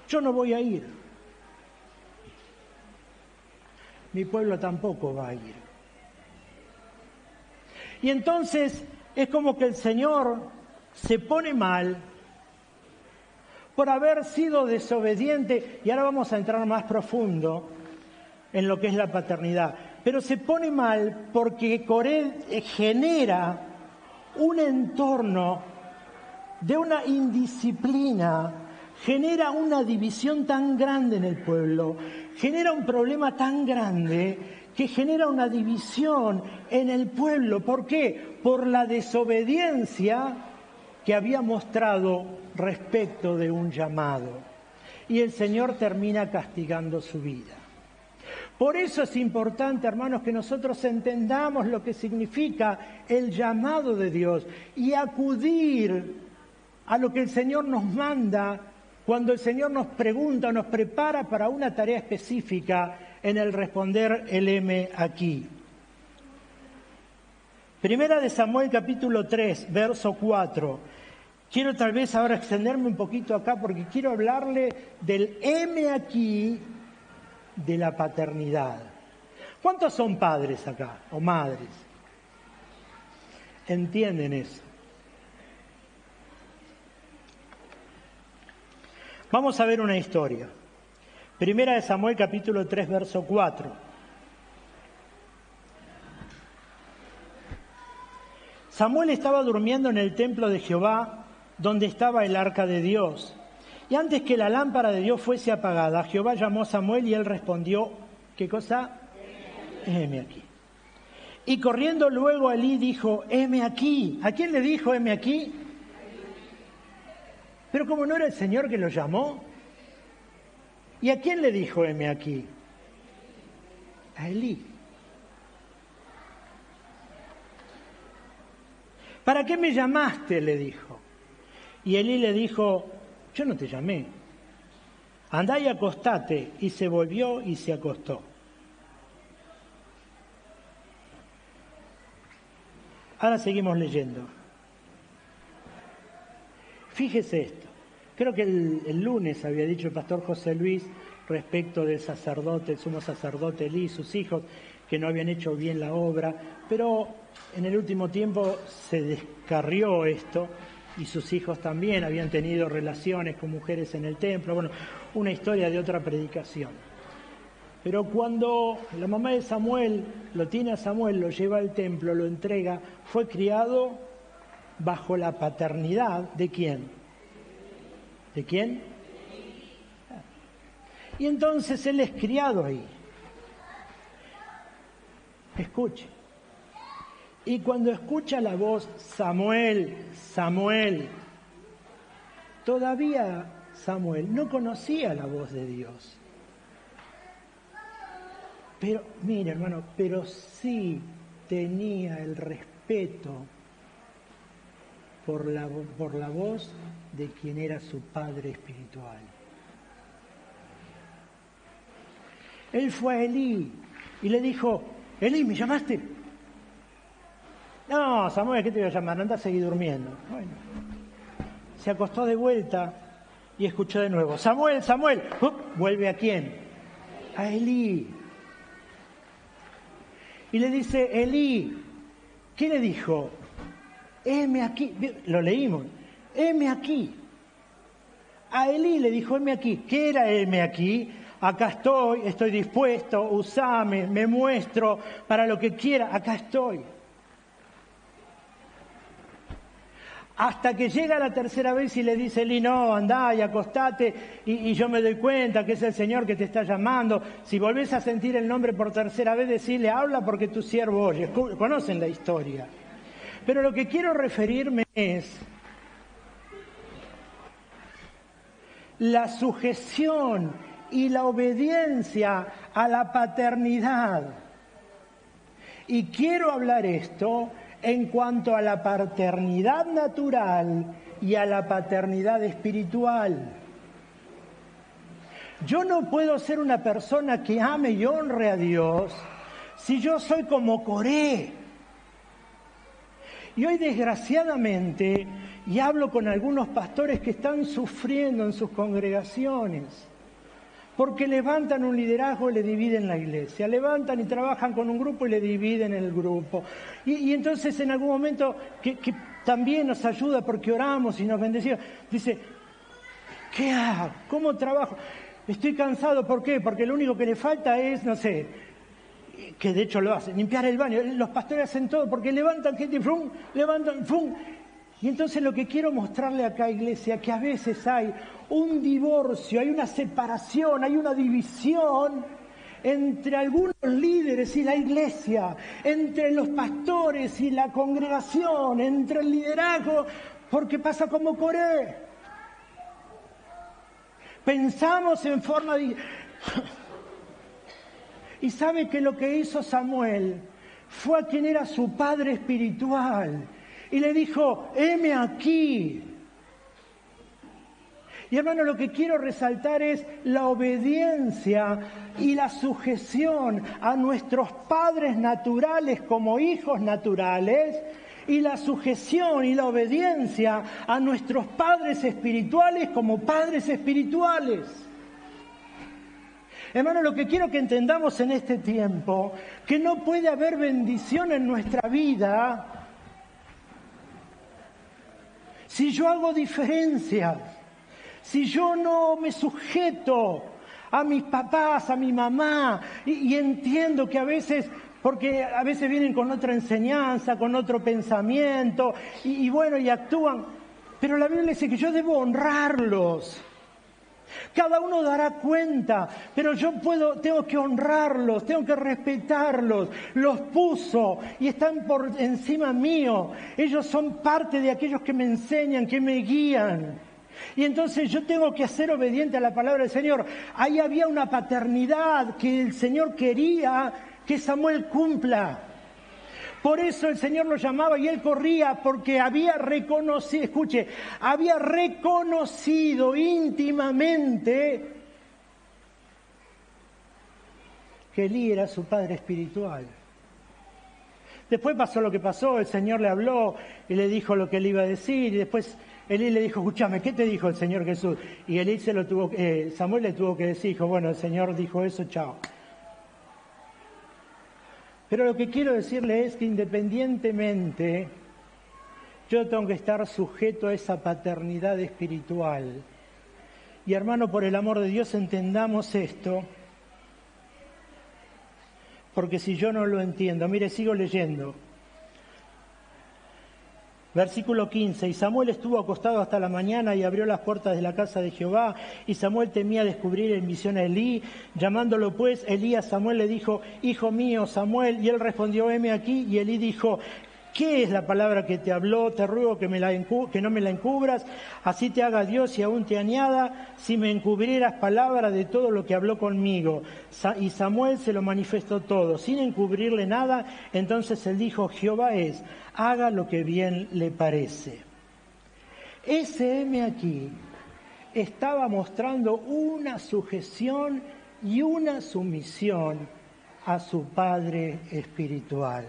yo no voy a ir. Mi pueblo tampoco va a ir. Y entonces es como que el Señor se pone mal por haber sido desobediente. Y ahora vamos a entrar más profundo en lo que es la paternidad. Pero se pone mal porque Coré genera un entorno de una indisciplina, genera una división tan grande en el pueblo, genera un problema tan grande que genera una división en el pueblo. ¿Por qué? Por la desobediencia que había mostrado respecto de un llamado. Y el Señor termina castigando su vida. Por eso es importante, hermanos, que nosotros entendamos lo que significa el llamado de Dios y acudir a lo que el Señor nos manda cuando el Señor nos pregunta o nos prepara para una tarea específica en el responder el heme aquí. Primera de Samuel capítulo 3, verso 4. Quiero tal vez ahora extenderme un poquito acá porque quiero hablarle del heme aquí de la paternidad. ¿Cuántos son padres acá o madres? ¿Entienden eso? Vamos a ver una historia. Primera de Samuel, capítulo 3, verso 4. Samuel estaba durmiendo en el templo de Jehová, donde estaba el arca de Dios. Y antes que la lámpara de Dios fuese apagada, Jehová llamó a Samuel y él respondió, ¿qué cosa? Heme aquí. Y corriendo luego a Elí dijo, heme aquí. ¿A quién le dijo heme aquí? Pero como no era el Señor que lo llamó. ¿Y a quién le dijo heme aquí? A Elí. ¿Para qué me llamaste? Le dijo. Y Elí le dijo, yo no te llamé. Andá y acostate. Y se volvió y se acostó. Ahora seguimos leyendo. Fíjese esto. Creo que el lunes había dicho el pastor José Luis respecto del sacerdote, el sumo sacerdote Elí y sus hijos, que no habían hecho bien la obra, pero en el último tiempo se descarrió esto y sus hijos también habían tenido relaciones con mujeres en el templo. Bueno, una historia de otra predicación. Pero cuando la mamá de Samuel lo tiene a Samuel, lo lleva al templo, lo entrega, fue criado bajo la paternidad ¿de quién? ¿De quién? Y entonces él es criado ahí. Escuche. Y cuando escucha la voz, Samuel, Samuel, todavía Samuel no conocía la voz de Dios. Pero, mire hermano, pero sí tenía el respeto por la voz de quien era su padre espiritual. Él fue a Elí y le dijo, Elí, ¿me llamaste? No, Samuel, ¿qué te voy a llamar? Anda a seguir durmiendo. Bueno, se acostó de vuelta y escuchó de nuevo, Samuel, Samuel. ¿Vuelve a quién? A Elí. Y le dice, Elí, ¿qué le dijo? Heme aquí. Lo leímos. Heme aquí. A Elí le dijo, heme aquí. ¿Qué era heme aquí? Acá estoy dispuesto, usame, me muestro para lo que quiera, acá estoy. Hasta que llega la tercera vez y le dice Elí, no, andá y acostate y yo me doy cuenta que es el Señor que te está llamando. Si volvés a sentir el nombre por tercera vez, decirle, habla porque tu siervo oye. Conocen la historia. Pero lo que quiero referirme es la sujeción y la obediencia a la paternidad. Y quiero hablar esto en cuanto a la paternidad natural y a la paternidad espiritual. Yo no puedo ser una persona que ame y honre a Dios si yo soy como Coré. Y hoy desgraciadamente, y hablo con algunos pastores que están sufriendo en sus congregaciones, porque levantan un liderazgo y le dividen la iglesia, levantan y trabajan con un grupo y le dividen el grupo. Y entonces en algún momento, que también nos ayuda porque oramos y nos bendecimos, dice, ¿qué hago? ¿Cómo trabajo? Estoy cansado, ¿por qué? Porque lo único que le falta es, no sé, que de hecho lo hacen, limpiar el baño. Los pastores hacen todo porque levantan gente y ¡fum! Levantan, ¡fum! Y entonces lo que quiero mostrarle acá, iglesia, que a veces hay un divorcio, hay una separación, hay una división entre algunos líderes y la iglesia, entre los pastores y la congregación, entre el liderazgo, porque pasa como Coré. Pensamos en forma de... Y sabe que lo que hizo Samuel fue a quien era su padre espiritual. Y le dijo, heme aquí. Y hermano, lo que quiero resaltar es la obediencia y la sujeción a nuestros padres naturales como hijos naturales y la sujeción y la obediencia a nuestros padres espirituales como padres espirituales. Hermano, lo que quiero que entendamos en este tiempo, que no puede haber bendición en nuestra vida si yo hago diferencias, si yo no me sujeto a mis papás, a mi mamá, y entiendo que a veces, porque a veces vienen con otra enseñanza, con otro pensamiento, y bueno, y actúan, pero la Biblia dice que yo debo honrarlos. Cada uno dará cuenta, pero yo tengo que honrarlos, tengo que respetarlos. Los puso y están por encima mío. Ellos son parte de aquellos que me enseñan, que me guían. Y entonces yo tengo que ser obediente a la palabra del Señor. Ahí había una paternidad que el Señor quería que Samuel cumpla. Por eso el Señor lo llamaba y él corría, porque había reconocido, escuche, había reconocido íntimamente que Elí era su padre espiritual. Después pasó lo que pasó, el Señor le habló y le dijo lo que él iba a decir, y después Elí le dijo, escúchame, ¿qué te dijo el Señor Jesús? Y Elí Samuel le tuvo que decir, dijo, bueno, el Señor dijo eso, chao. Pero lo que quiero decirle es que independientemente, yo tengo que estar sujeto a esa paternidad espiritual. Y hermano, por el amor de Dios, entendamos esto, porque si yo no lo entiendo, mire, sigo leyendo. Versículo 15, y Samuel estuvo acostado hasta la mañana y abrió las puertas de la casa de Jehová, y Samuel temía descubrir en visión a Elí. Llamándolo pues, Elí a Samuel le dijo, hijo mío, Samuel, y él respondió, heme aquí, y Elí dijo, ¿qué es la palabra que te habló? Te ruego que no me la encubras, así te haga Dios y aún te añada, si me encubrieras palabra de todo lo que habló conmigo. Y Samuel se lo manifestó todo, sin encubrirle nada. Entonces él dijo, Jehová es, haga lo que bien le parece. Ese heme aquí estaba mostrando una sujeción y una sumisión a su padre espiritual.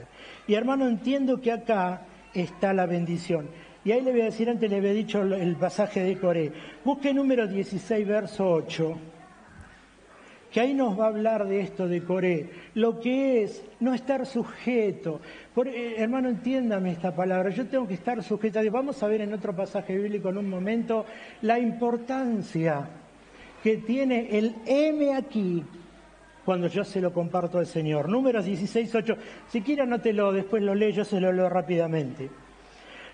Y hermano, entiendo que acá está la bendición. Y ahí le voy a decir, antes le había dicho el pasaje de Coré. Busque número 16, verso 8, que ahí nos va a hablar de esto de Coré, lo que es no estar sujeto. Hermano, entiéndame esta palabra, yo tengo que estar sujeto a Dios. Vamos a ver en otro pasaje bíblico en un momento la importancia que tiene el heme aquí, cuando yo se lo comparto al Señor. Números 16, 8. Si quiere anótelo, después lo leo, yo se lo leo rápidamente.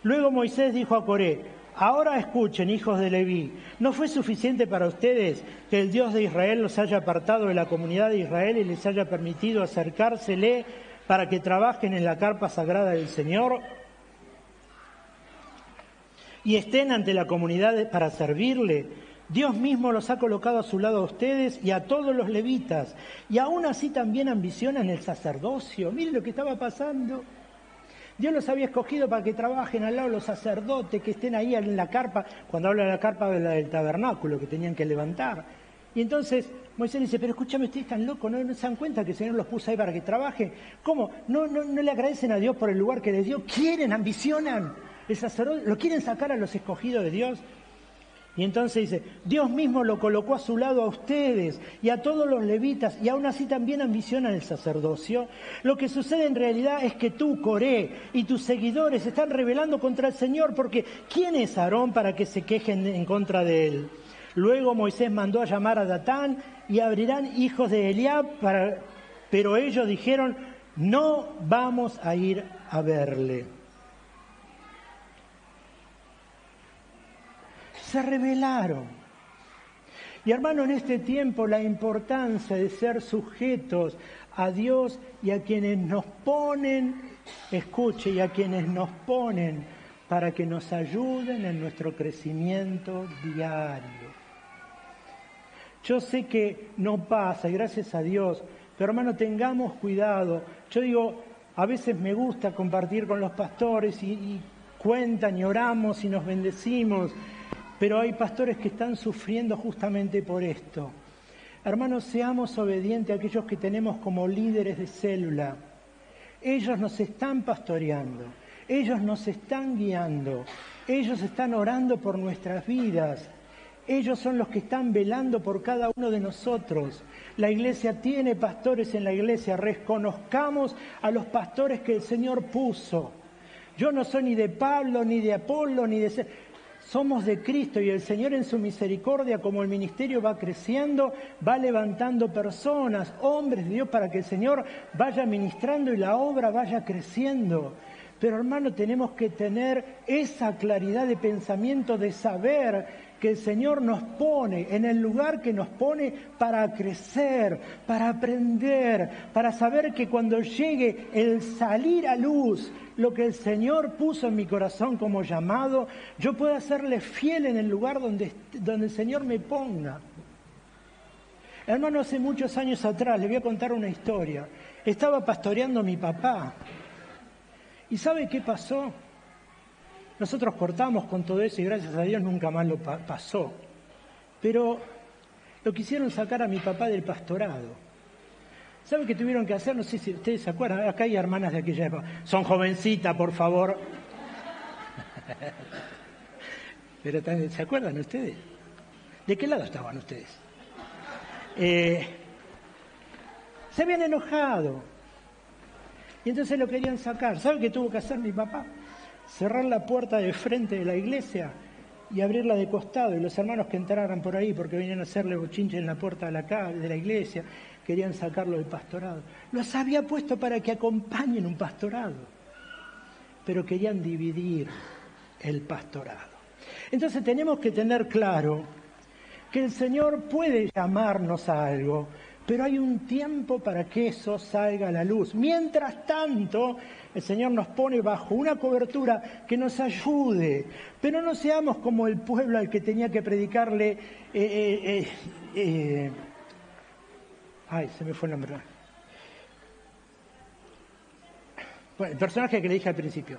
Luego Moisés dijo a Coré, ahora escuchen, hijos de Leví, ¿no fue suficiente para ustedes que el Dios de Israel los haya apartado de la comunidad de Israel y les haya permitido acercársele para que trabajen en la carpa sagrada del Señor y estén ante la comunidad para servirle? Dios mismo los ha colocado a su lado a ustedes y a todos los levitas, y aún así también ambicionan el sacerdocio. Miren lo que estaba pasando. Dios los había escogido para que trabajen al lado de los sacerdotes, que estén ahí en la carpa. Cuando habla de la carpa, habla del tabernáculo que tenían que levantar. Y entonces Moisés dice, pero escúchame, ustedes están locos, ¿no se dan cuenta que el Señor los puso ahí para que trabajen? ¿Cómo? ¿No le agradecen a Dios por el lugar que les dio? ¿Quieren, ambicionan el sacerdote? ¿Lo quieren sacar a los escogidos de Dios? Y entonces dice, Dios mismo lo colocó a su lado a ustedes y a todos los levitas, y aún así también ambicionan el sacerdocio. Lo que sucede en realidad es que tú, Coré, y tus seguidores están rebelando contra el Señor, porque ¿quién es Aarón para que se quejen en contra de él? Luego Moisés mandó a llamar a Datán y Abirán, hijos de Eliab, pero ellos dijeron, no vamos a ir a verle. Se rebelaron. Y hermano, en este tiempo la importancia de ser sujetos a Dios y a quienes nos ponen, escuche, y a quienes nos ponen para que nos ayuden en nuestro crecimiento diario. Yo sé que no pasa, y gracias a Dios, pero hermano, tengamos cuidado. Yo digo, a veces me gusta compartir con los pastores y cuentan y oramos y nos bendecimos, pero hay pastores que están sufriendo justamente por esto. Hermanos, seamos obedientes a aquellos que tenemos como líderes de célula. Ellos nos están pastoreando. Ellos nos están guiando. Ellos están orando por nuestras vidas. Ellos son los que están velando por cada uno de nosotros. La iglesia tiene pastores en la iglesia. Reconozcamos a los pastores que el Señor puso. Yo no soy ni de Pablo, ni de Apolo, ni de... Somos de Cristo y el Señor en su misericordia, como el ministerio va creciendo, va levantando personas, hombres de Dios, para que el Señor vaya ministrando y la obra vaya creciendo. Pero hermano, tenemos que tener esa claridad de pensamiento, de saber que el Señor nos pone en el lugar que nos pone para crecer, para aprender, para saber que cuando llegue el salir a luz, lo que el Señor puso en mi corazón como llamado, yo pueda serle fiel en el lugar donde el Señor me ponga. Hermano, hace muchos años atrás, le voy a contar una historia. Estaba pastoreando a mi papá. ¿Y sabe qué pasó? Nosotros cortamos con todo eso y gracias a Dios nunca más lo pasó. Pero lo quisieron sacar a mi papá del pastorado. ¿Sabe qué tuvieron que hacer? No sé si ustedes se acuerdan. Acá hay hermanas de aquella época. Son jovencitas, por favor. Pero ¿se acuerdan ustedes? ¿De qué lado estaban ustedes? Se habían enojado. Y entonces lo querían sacar. ¿Sabe qué tuvo que hacer mi papá? Cerrar la puerta de frente de la iglesia y abrirla de costado. Y los hermanos que entraran por ahí, porque venían a hacerle bochinche en la puerta de la iglesia, querían sacarlo del pastorado. Los había puesto para que acompañen un pastorado. Pero querían dividir el pastorado. Entonces tenemos que tener claro que el Señor puede llamarnos a algo, pero hay un tiempo para que eso salga a la luz. Mientras tanto, el Señor nos pone bajo una cobertura que nos ayude, pero no seamos como el pueblo al que tenía que predicarle... se me fue el nombre. Bueno, el personaje que le dije al principio.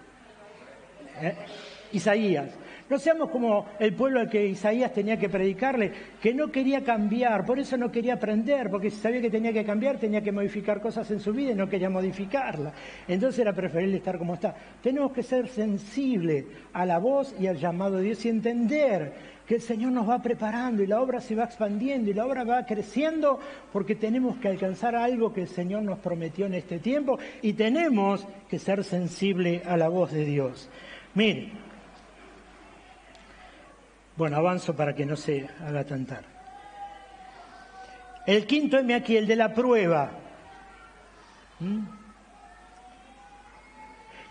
Isaías. No seamos como el pueblo al que Isaías tenía que predicarle, que no quería cambiar, por eso no quería aprender, porque si sabía que tenía que cambiar, tenía que modificar cosas en su vida y no quería modificarla. Entonces era preferible estar como está. Tenemos que ser sensibles a la voz y al llamado de Dios y entender que el Señor nos va preparando y la obra se va expandiendo y la obra va creciendo porque tenemos que alcanzar algo que el Señor nos prometió en este tiempo y tenemos que ser sensibles a la voz de Dios. Miren. Bueno, avanzo para que no se haga tan tarde. El quinto, heme aquí, el de la prueba.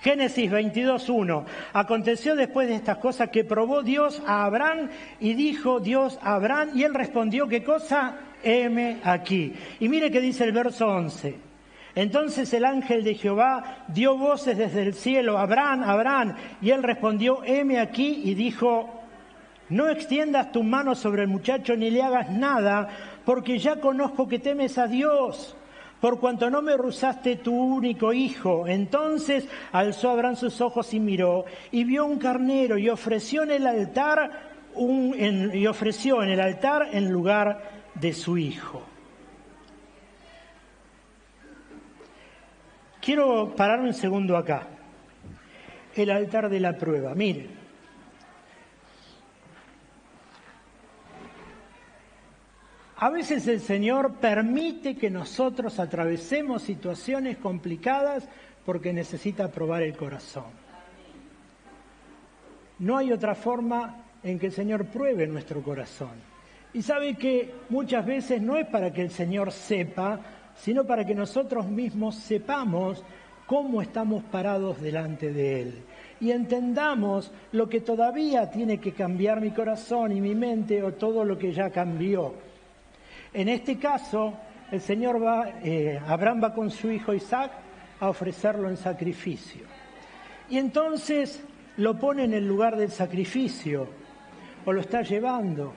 Génesis 22:1. Aconteció después de estas cosas que probó Dios a Abraham y dijo Dios a Abraham y él respondió, ¿qué cosa? Heme aquí. Y mire qué dice el verso 11. Entonces el ángel de Jehová dio voces desde el cielo, Abraham, Abraham, y él respondió, heme aquí, y dijo, no extiendas tu mano sobre el muchacho ni le hagas nada, porque ya conozco que temes a Dios, por cuanto no me rehusaste tu único hijo. Entonces alzó Abraham sus ojos y miró, y vio un carnero, y ofreció en el altar en lugar de su hijo. Quiero pararme un segundo acá. El altar de la prueba. Miren. A veces el Señor permite que nosotros atravesemos situaciones complicadas porque necesita probar el corazón. No hay otra forma en que el Señor pruebe nuestro corazón. Y sabe que muchas veces no es para que el Señor sepa, sino para que nosotros mismos sepamos cómo estamos parados delante de Él. Y entendamos lo que todavía tiene que cambiar mi corazón y mi mente o todo lo que ya cambió. En este caso, el Señor Abraham va con su hijo Isaac a ofrecerlo en sacrificio. Y entonces lo pone en el lugar del sacrificio, o lo está llevando.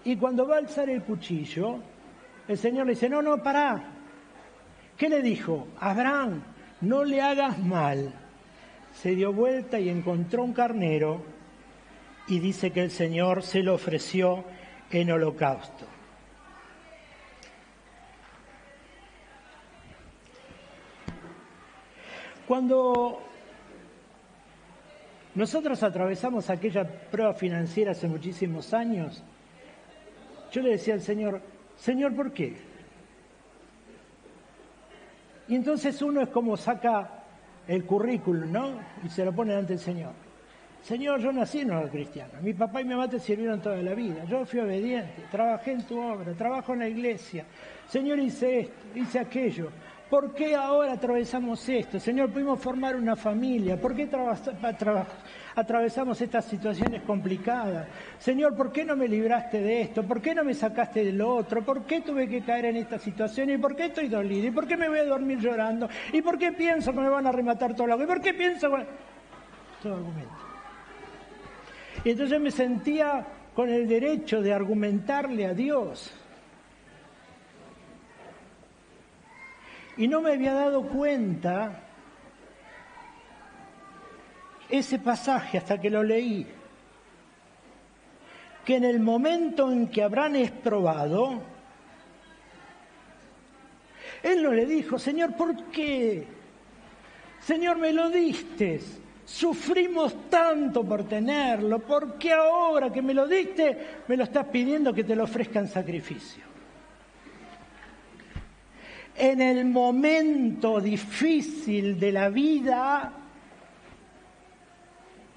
Y cuando va a alzar el cuchillo, el Señor le dice, no, pará. ¿Qué le dijo? Abraham, no le hagas mal. Se dio vuelta y encontró un carnero y dice que el Señor se lo ofreció en holocausto. Cuando nosotros atravesamos aquella prueba financiera hace muchísimos años. Yo le decía al Señor, Señor, ¿por qué? Y entonces uno es como saca el currículum, ¿no? Y se lo pone ante el Señor. Señor, yo nací en un hogar cristiano. Mi papá y mi mamá te sirvieron toda la vida. Yo fui obediente, trabajé en tu obra, trabajo en la iglesia. Señor, hice esto, hice aquello. ¿Por qué ahora atravesamos esto? Señor, pudimos formar una familia. ¿Por qué atravesamos estas situaciones complicadas? Señor, ¿por qué no me libraste de esto? ¿Por qué no me sacaste de lo otro? ¿Por qué tuve que caer en esta situación? ¿Y por qué estoy dolido? ¿Y por qué me voy a dormir llorando? ¿Y por qué pienso que me van a rematar todo lo que? ¿Y por qué pienso que... Todo argumento. Y entonces yo me sentía con el derecho de argumentarle a Dios. Y no me había dado cuenta ese pasaje hasta que lo leí. Que en el momento en que Abraham es probado, él no le dijo, Señor, ¿por qué? Señor, me lo diste. Sufrimos tanto por tenerlo. ¿Por qué ahora que me lo diste me lo estás pidiendo que te lo ofrezca en sacrificio? En el momento difícil de la vida,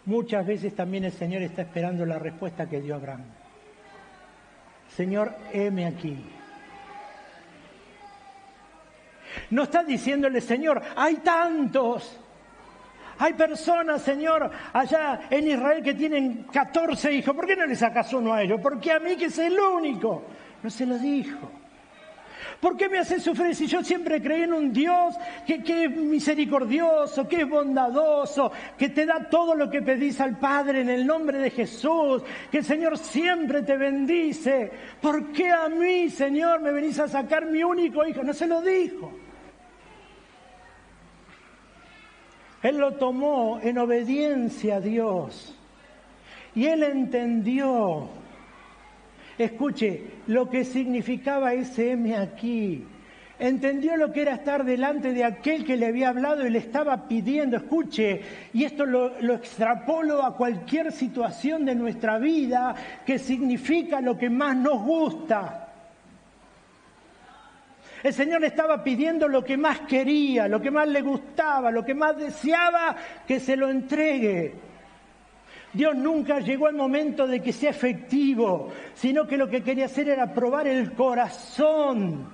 muchas veces también el Señor está esperando la respuesta que dio Abraham. Señor, heme aquí. No está diciéndole, Señor, hay tantos. Hay personas, Señor, allá en Israel que tienen 14 hijos. ¿Por qué no le sacas uno a ellos? Porque a mí que es el único. No se lo dijo. ¿Por qué me haces sufrir si yo siempre creí en un Dios que es misericordioso, que es bondadoso, que te da todo lo que pedís al Padre en el nombre de Jesús, que el Señor siempre te bendice? ¿Por qué a mí, Señor, me venís a sacar mi único hijo? No se lo dijo. Él lo tomó en obediencia a Dios y él entendió. Escuche, lo que significaba ese heme aquí. Entendió lo que era estar delante de aquel que le había hablado y le estaba pidiendo. Escuche, y esto lo extrapolo a cualquier situación de nuestra vida que significa lo que más nos gusta. El Señor le estaba pidiendo lo que más quería, lo que más le gustaba, lo que más deseaba que se lo entregue. Dios nunca llegó al momento de que sea efectivo, sino que lo que quería hacer era probar el corazón.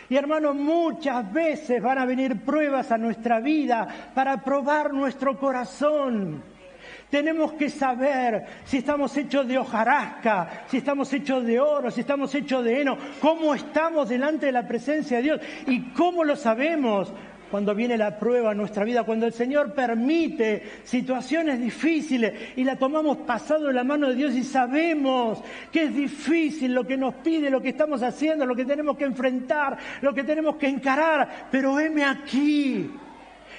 Y hermanos, muchas veces van a venir pruebas a nuestra vida para probar nuestro corazón. Tenemos que saber si estamos hechos de hojarasca, si estamos hechos de oro, si estamos hechos de heno, cómo estamos delante de la presencia de Dios y cómo lo sabemos. Cuando viene la prueba en nuestra vida, cuando el Señor permite situaciones difíciles y la tomamos pasado en la mano de Dios y sabemos que es difícil lo que nos pide, lo que estamos haciendo, lo que tenemos que enfrentar, lo que tenemos que encarar, pero heme aquí.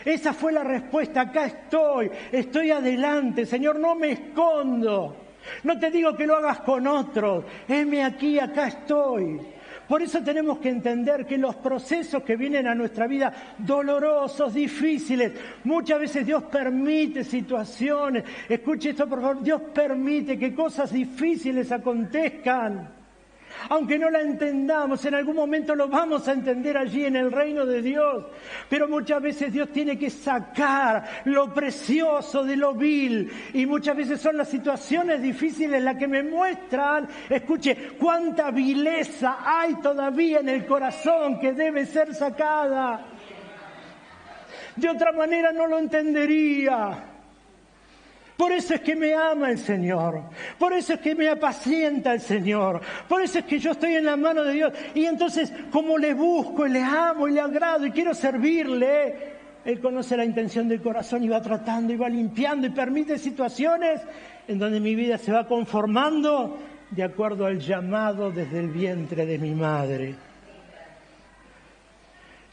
Esa fue la respuesta, acá estoy adelante, Señor, no me escondo. No te digo que lo hagas con otros, heme aquí, acá estoy. Por eso tenemos que entender que los procesos que vienen a nuestra vida, dolorosos, difíciles, muchas veces Dios permite situaciones. Escuche esto, por favor. Dios permite que cosas difíciles acontezcan. Aunque no la entendamos, en algún momento lo vamos a entender allí en el reino de Dios. Pero muchas veces Dios tiene que sacar lo precioso de lo vil. Y muchas veces son las situaciones difíciles las que me muestran, escuche, cuánta vileza hay todavía en el corazón que debe ser sacada. De otra manera no lo entendería. Por eso es que me ama el Señor, por eso es que me apacienta el Señor, por eso es que yo estoy en la mano de Dios. Y entonces, como le busco y le amo y le agrado y quiero servirle, Él conoce la intención del corazón y va tratando y va limpiando y permite situaciones en donde mi vida se va conformando de acuerdo al llamado desde el vientre de mi madre.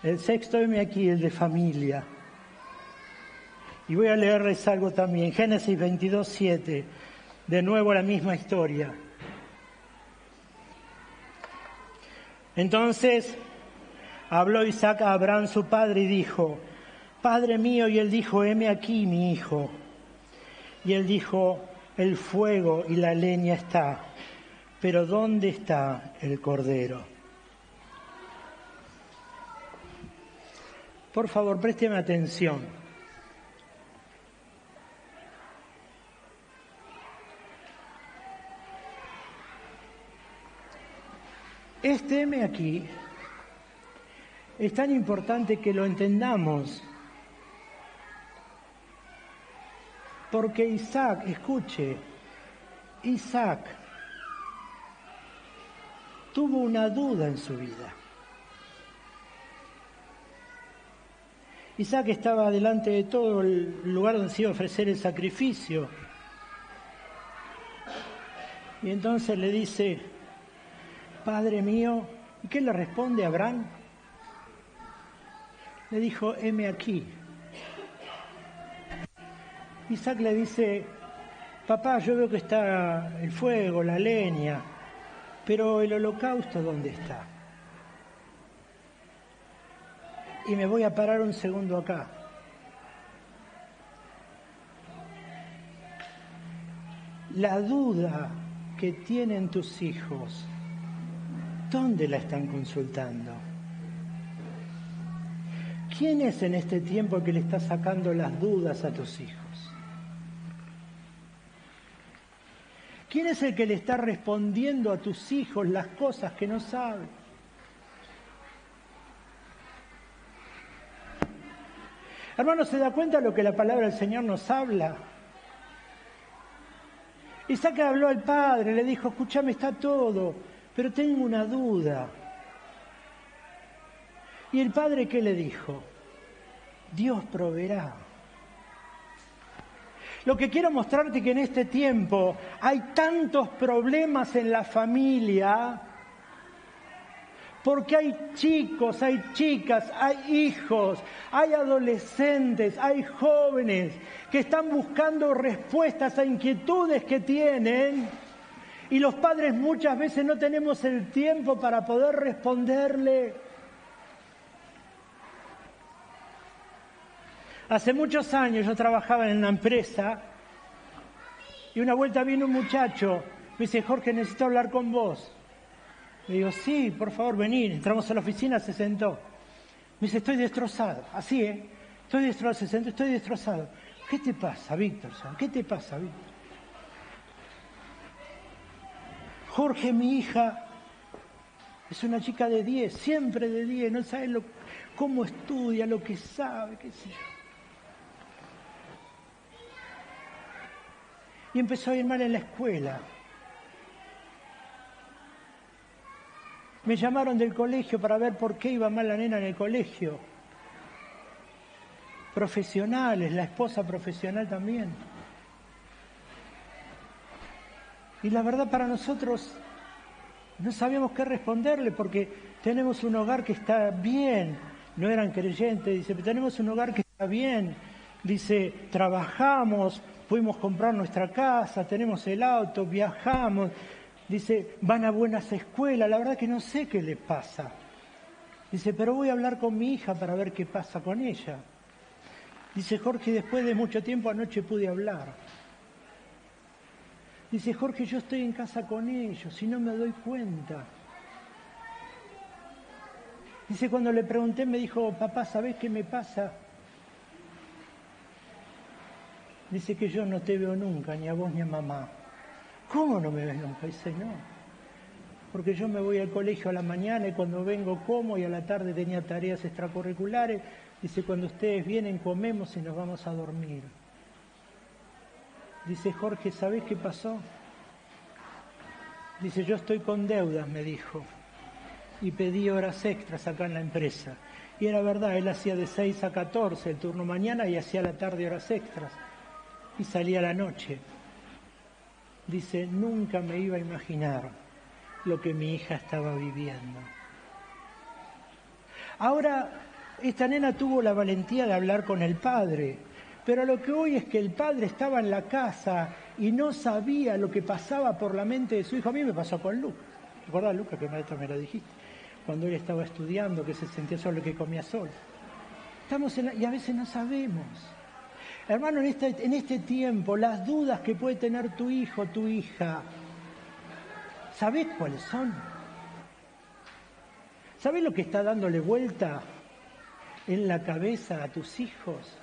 El sexto heme aquí, el de familia. Y voy a leerles algo también, Génesis 22:7, de nuevo la misma historia. Entonces habló Isaac a Abraham su padre y dijo, Padre mío, y él dijo, heme aquí mi hijo. Y él dijo, el fuego y la leña está, pero ¿dónde está el cordero? Por favor, présteme atención. Este heme aquí es tan importante que lo entendamos. Porque Isaac, escuche, Isaac tuvo una duda en su vida. Isaac estaba delante de todo el lugar donde se iba a ofrecer el sacrificio. Y entonces le dice, Padre mío, ¿y qué le responde a Abraham? Le dijo, heme aquí. Isaac le dice, papá, yo veo que está el fuego, la leña, pero el holocausto, ¿dónde está? Y me voy a parar un segundo acá. La duda que tienen tus hijos, ¿dónde la están consultando? ¿Quién es en este tiempo el que le está sacando las dudas a tus hijos? ¿Quién es el que le está respondiendo a tus hijos las cosas que no saben? Hermano, ¿se da cuenta de lo que la palabra del Señor nos habla? Isaac habló al padre, le dijo, escúchame, está todo, pero tengo una duda. ¿Y el padre qué le dijo? Dios proveerá. Lo que quiero mostrarte es que en este tiempo hay tantos problemas en la familia, porque hay chicos, hay chicas, hay hijos, hay adolescentes, hay jóvenes que están buscando respuestas a inquietudes que tienen y los padres muchas veces no tenemos el tiempo para poder responderle. Hace muchos años yo trabajaba en una empresa y una vuelta vino un muchacho, me dice, Jorge, necesito hablar con vos. Le digo, sí, por favor, venir. Entramos a la oficina, se sentó. Me dice, estoy destrozado. Así, estoy destrozado, se sentó, estoy destrozado. ¿Qué te pasa, Víctor? ¿Qué te pasa, Víctor? Jorge, mi hija, es una chica de 10, siempre de 10, no sabe cómo estudia, lo que sabe, qué sé yo. Y empezó a ir mal en la escuela. Me llamaron del colegio para ver por qué iba mal la nena en el colegio. Profesionales, la esposa profesional también. Y la verdad para nosotros no sabíamos qué responderle porque tenemos un hogar que está bien. No eran creyentes, dice, pero tenemos un hogar que está bien. Dice, trabajamos, pudimos comprar nuestra casa, tenemos el auto, viajamos. Dice, van a buenas escuelas, la verdad que no sé qué le pasa. Dice, pero voy a hablar con mi hija para ver qué pasa con ella. Dice, Jorge, después de mucho tiempo anoche pude hablar. Dice, Jorge, yo estoy en casa con ellos y no me doy cuenta. Dice, cuando le pregunté me dijo, papá, ¿sabés qué me pasa? Dice que yo no te veo nunca, ni a vos ni a mamá. ¿Cómo no me ves nunca? Dice, no. Porque yo me voy al colegio a la mañana y cuando vengo como y a la tarde tenía tareas extracurriculares. Dice, cuando ustedes vienen comemos y nos vamos a dormir. Dice, Jorge, ¿sabés qué pasó? Dice, yo estoy con deudas, me dijo. Y pedí horas extras acá en la empresa. Y era verdad, él hacía de 6 a 14 el turno mañana y hacía a la tarde horas extras. Y salía a la noche. Dice, nunca me iba a imaginar lo que mi hija estaba viviendo. Ahora, esta nena tuvo la valentía de hablar con el padre, pero lo que hoy es que el padre estaba en la casa y no sabía lo que pasaba por la mente de su hijo. A mí me pasó con Lucas. ¿Recuerdas, Lucas, que maestro me lo dijiste? Cuando él estaba estudiando, que se sentía solo, que comía solo. Y a veces no sabemos. Hermano, en este tiempo, las dudas que puede tener tu hijo, tu hija, ¿sabés cuáles son? ¿Sabés lo que está dándole vuelta en la cabeza a tus hijos?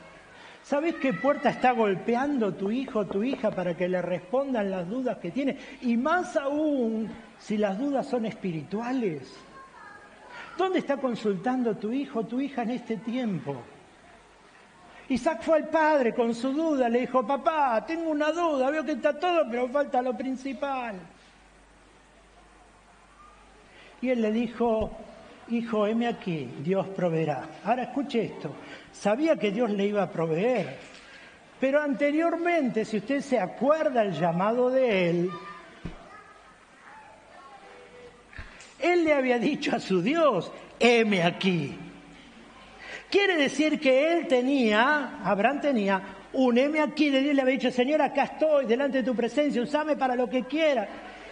¿Sabés qué puerta está golpeando tu hijo o tu hija para que le respondan las dudas que tiene? Y más aún si las dudas son espirituales. ¿Dónde está consultando tu hijo o tu hija en este tiempo? Isaac fue al padre con su duda, le dijo, papá, tengo una duda, veo que está todo, pero falta lo principal. Y él le dijo, hijo, heme aquí, Dios proveerá. Ahora escuche esto, sabía que Dios le iba a proveer, pero anteriormente, si usted se acuerda el llamado de él le había dicho a su Dios, heme aquí. Quiere decir que Abraham tenía un heme aquí de Dios, le había dicho, Señor, acá estoy, delante de tu presencia, usame para lo que quieras.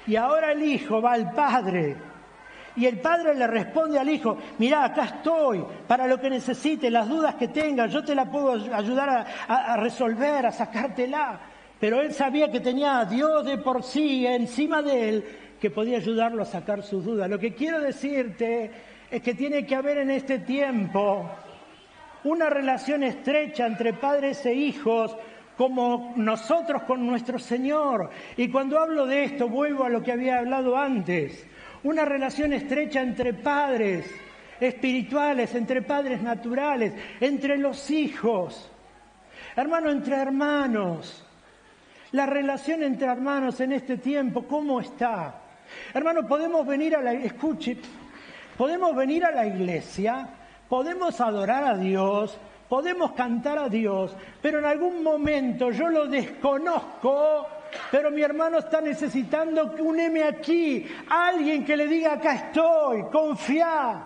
Y ahora el hijo va al padre. Y el padre le responde al hijo, mirá, acá estoy, para lo que necesites, las dudas que tengas, yo te la puedo ayudar a resolver, a sacártela. Pero él sabía que tenía a Dios de por sí encima de él, que podía ayudarlo a sacar sus dudas. Lo que quiero decirte es que tiene que haber en este tiempo una relación estrecha entre padres e hijos, como nosotros con nuestro Señor. Y cuando hablo de esto, vuelvo a lo que había hablado antes. Una relación estrecha entre padres espirituales, entre padres naturales, entre los hijos. Hermano, entre hermanos. La relación entre hermanos en este tiempo, ¿cómo está? Hermano, podemos venir a la iglesia, podemos adorar a Dios, podemos cantar a Dios, pero en algún momento yo lo desconozco, pero mi hermano está necesitando un heme aquí, alguien que le diga acá estoy, confía.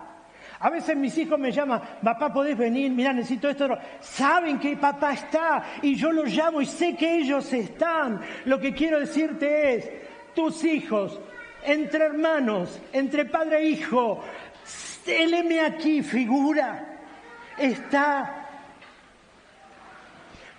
A veces mis hijos me llaman, papá, ¿podés venir? Mirá, necesito esto. Saben que papá está y yo los llamo y sé que ellos están. Lo que quiero decirte es, tus hijos, entre hermanos, entre padre e hijo, el heme aquí figura, está.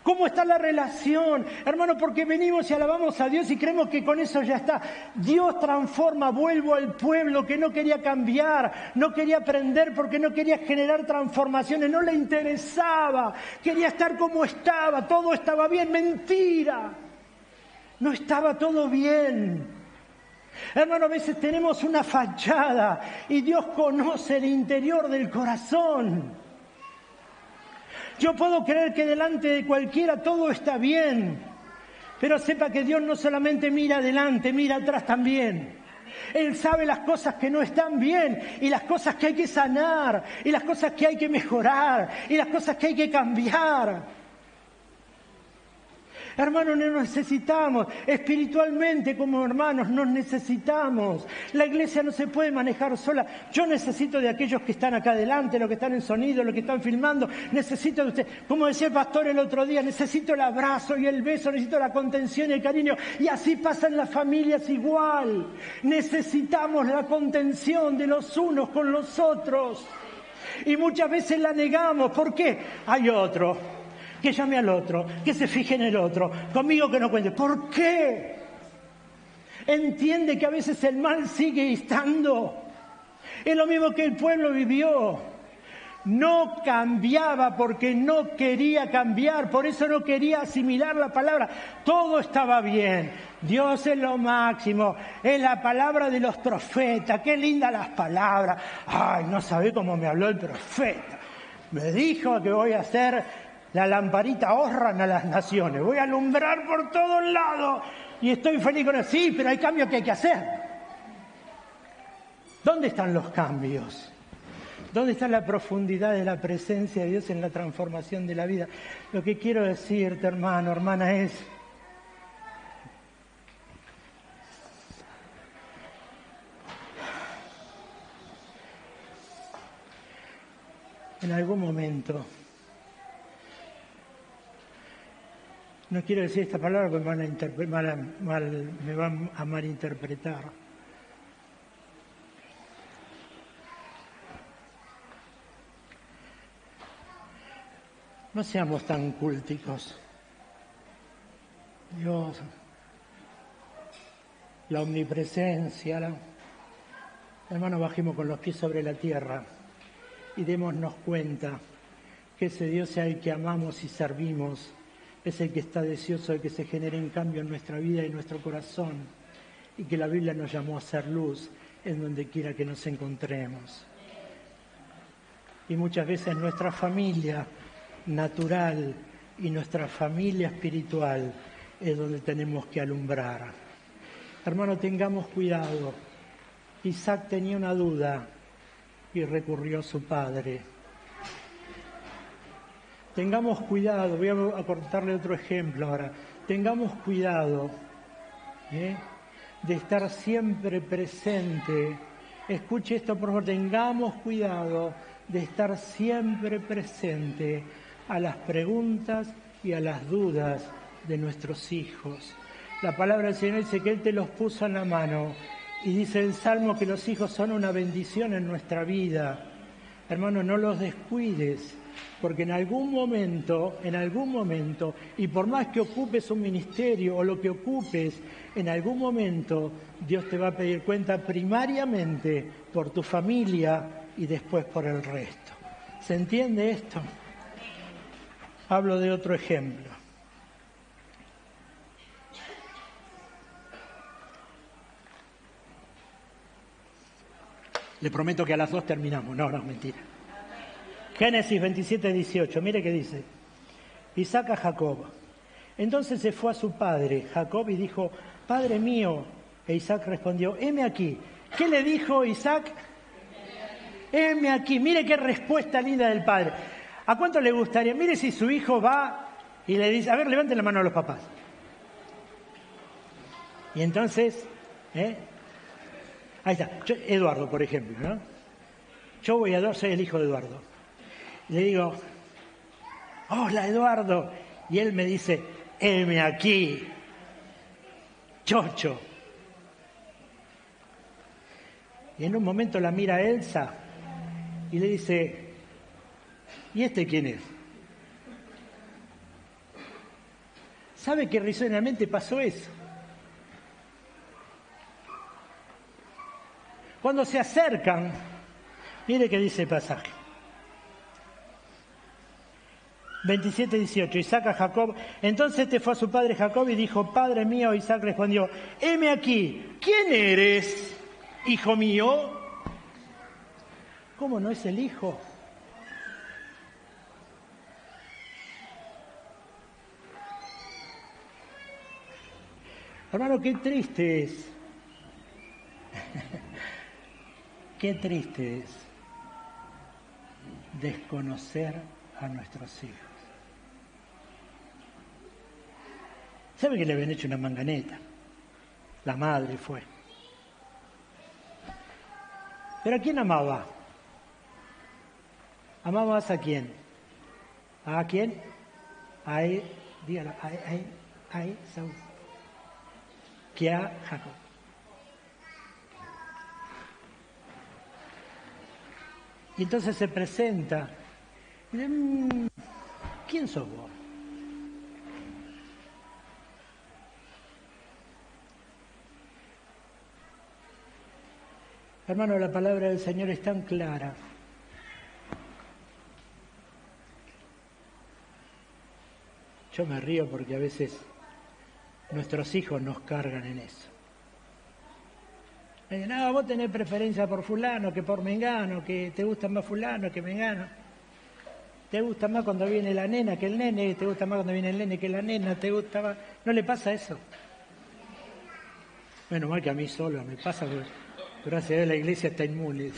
¿Cómo está la relación? Hermano, porque venimos y alabamos a Dios y creemos que con eso ya está. Dios transforma, vuelvo al pueblo que no quería cambiar, no quería aprender porque no quería generar transformaciones, no le interesaba, quería estar como estaba, todo estaba bien, mentira. No estaba todo bien. Hermano, a veces tenemos una fachada y Dios conoce el interior del corazón. Yo puedo creer que delante de cualquiera todo está bien, pero sepa que Dios no solamente mira adelante, mira atrás también. Él sabe las cosas que no están bien y las cosas que hay que sanar y las cosas que hay que mejorar y las cosas que hay que cambiar. Hermanos, nos necesitamos, espiritualmente como hermanos nos necesitamos. La iglesia no se puede manejar sola. Yo necesito de aquellos que están acá adelante, los que están en sonido, los que están filmando. Necesito de usted, como decía el pastor el otro día, necesito el abrazo y el beso, necesito la contención y el cariño. Y así pasan las familias igual. Necesitamos la contención de los unos con los otros. Y muchas veces la negamos. ¿Por qué? Hay otro. Que llame al otro, que se fije en el otro, conmigo que no cuente. ¿Por qué? Entiende que a veces el mal sigue estando. Es lo mismo que el pueblo vivió. No cambiaba porque no quería cambiar, por eso no quería asimilar la palabra. Todo estaba bien. Dios es lo máximo, es la palabra de los profetas. Qué lindas las palabras. Ay, no sabe cómo me habló el profeta. Me dijo que voy a hacer la lamparita Osran a las naciones. Voy a alumbrar por todos lados. Y estoy feliz con eso. Sí, pero hay cambios que hay que hacer. ¿Dónde están los cambios? ¿Dónde está la profundidad de la presencia de Dios en la transformación de la vida? Lo que quiero decirte, hermano, hermana, es... En algún momento... No quiero decir esta palabra porque me van a malinterpretar. No seamos tan cúlticos. Dios, la omnipresencia, hermano, bajemos con los pies sobre la tierra y démonos cuenta que ese Dios es el que amamos y servimos, es el que está deseoso de que se genere un cambio en nuestra vida y en nuestro corazón, y que la Biblia nos llamó a ser luz en donde quiera que nos encontremos. Y muchas veces nuestra familia natural y nuestra familia espiritual es donde tenemos que alumbrar. Hermano, tengamos cuidado. Isaac tenía una duda y recurrió a su padre. Tengamos cuidado, voy a contarle otro ejemplo ahora. Tengamos cuidado de estar siempre presente. Escuche esto, por favor, tengamos cuidado de estar siempre presente a las preguntas y a las dudas de nuestros hijos. La palabra del Señor dice que Él te los puso en la mano y dice el Salmo que los hijos son una bendición en nuestra vida. Hermano, no los descuides, porque en algún momento, y por más que ocupes un ministerio o lo que ocupes, en algún momento Dios te va a pedir cuenta primariamente por tu familia y después por el resto. ¿Se entiende esto? Hablo de otro ejemplo. Le prometo que a las 2 terminamos. No, mentira. Génesis 27, 18. Mire qué dice. Isaac a Jacob. Entonces se fue a su padre, Jacob, y dijo, Padre mío. E Isaac respondió, heme aquí. ¿Qué le dijo Isaac? Heme aquí. Mire qué respuesta linda del padre. ¿A cuánto le gustaría? Mire si su hijo va y le dice, a ver, levanten la mano a los papás. Y entonces, ahí está, Eduardo, por ejemplo, ¿no? Yo voy a Eduardo, soy el hijo de Eduardo. Le digo, hola Eduardo. Y él me dice, heme aquí, chocho. Y en un momento la mira a Elsa y le dice, ¿y este quién es? ¿Sabe que risueñamente pasó eso? Cuando se acercan, mire qué dice el pasaje. 27, 18. Isaac a Jacob. Entonces fue a su padre Jacob y dijo, Padre mío. Isaac respondió, heme aquí. ¿Quién eres, hijo mío? ¿Cómo no es el hijo? Hermano, qué triste es. Qué triste es desconocer a nuestros hijos. ¿Sabe que le habían hecho una manganeta? La madre fue. ¿Pero a quién amaba? ¿Amabas a quién? ¿A quién? A él, dígalo, a Esaú. Que a Jacob. Y entonces se presenta. Y dice, ¿quién sos vos? Hermano, la palabra del Señor es tan clara. Yo me río porque a veces nuestros hijos nos cargan en eso. Me dicen, no, vos tenés preferencia por fulano que por mengano, que te gusta más fulano que mengano. Te gusta más cuando viene la nena que el nene, te gusta más cuando viene el nene que la nena, te gusta más... ¿No le pasa eso? Menos mal que a mí solo me pasa, porque gracias a Dios la iglesia está inmune.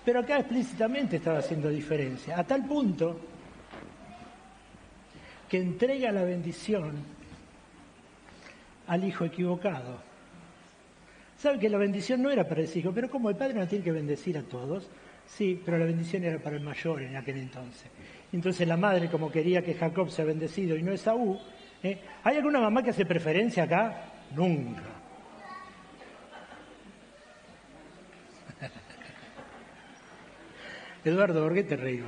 Pero acá explícitamente estaba haciendo diferencia, a tal punto que entrega la bendición al hijo equivocado. ¿Sabe que la bendición no era para ese hijo? Pero como el padre no tiene que bendecir a todos, sí, pero la bendición era para el mayor en aquel entonces. Entonces la madre, como quería que Jacob sea bendecido y no Esaú, ¿hay alguna mamá que hace preferencia acá? Nunca. Eduardo, ¿por qué te reís?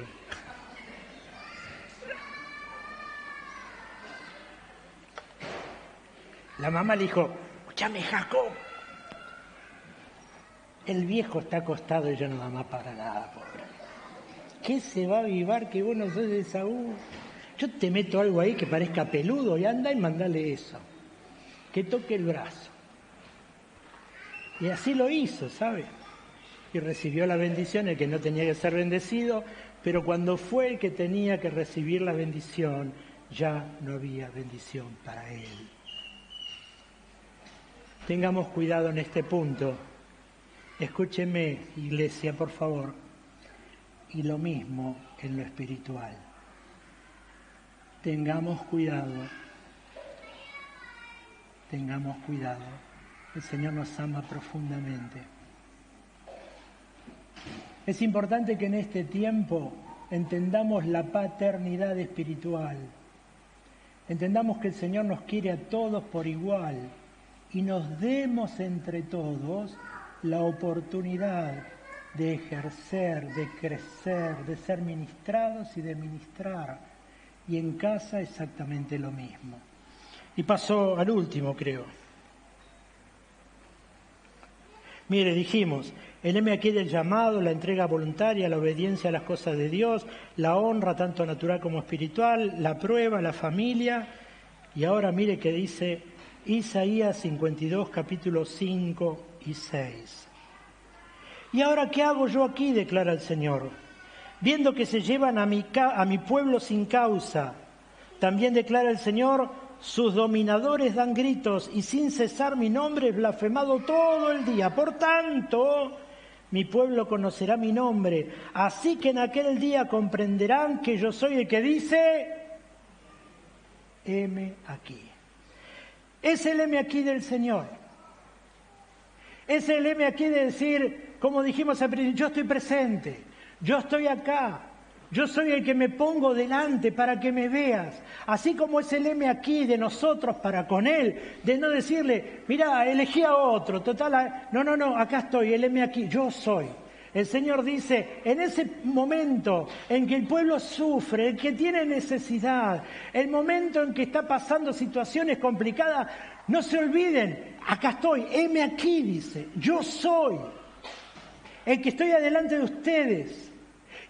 La mamá le dijo, escúchame, Jacob. El viejo está acostado y ya no da más para nada, pobre. ¿Qué se va a avivar que vos no sos de Saúl? Yo te meto algo ahí que parezca peludo y anda y mandale eso. Que toque el brazo. Y así lo hizo, ¿sabe? Y recibió la bendición, el que no tenía que ser bendecido, pero cuando fue el que tenía que recibir la bendición, ya no había bendición para él. Tengamos cuidado en este punto. Escúcheme, iglesia, por favor. Y lo mismo en lo espiritual. Tengamos cuidado. Tengamos cuidado. El Señor nos ama profundamente. Es importante que en este tiempo entendamos la paternidad espiritual. Entendamos que el Señor nos quiere a todos por igual y nos demos entre todos la oportunidad de ejercer, de crecer, de ser ministrados y de ministrar. Y en casa exactamente lo mismo. Y paso al último, creo. Mire, dijimos, el heme aquí del llamado, la entrega voluntaria, la obediencia a las cosas de Dios, la honra tanto natural como espiritual, la prueba, la familia. Y ahora mire que dice Isaías 52, capítulos 5 y 6. ¿Y ahora qué hago yo aquí?, declara el Señor. Viendo que se llevan a mi pueblo sin causa, también declara el Señor, sus dominadores dan gritos y sin cesar mi nombre es blasfemado todo el día. Por tanto, mi pueblo conocerá mi nombre. Así que en aquel día comprenderán que yo soy el que dice, heme aquí. Es el heme aquí del Señor. Es el heme aquí de decir, como dijimos al principio, yo estoy presente, yo estoy acá. Yo soy el que me pongo delante para que me veas. Así como es el heme aquí de nosotros para con Él. De no decirle, mira, elegí a otro. Total, no, acá estoy, el heme aquí. Yo soy. El Señor dice, en ese momento en que el pueblo sufre, el que tiene necesidad, el momento en que está pasando situaciones complicadas, no se olviden, acá estoy, heme aquí, dice. Yo soy el que estoy adelante de ustedes.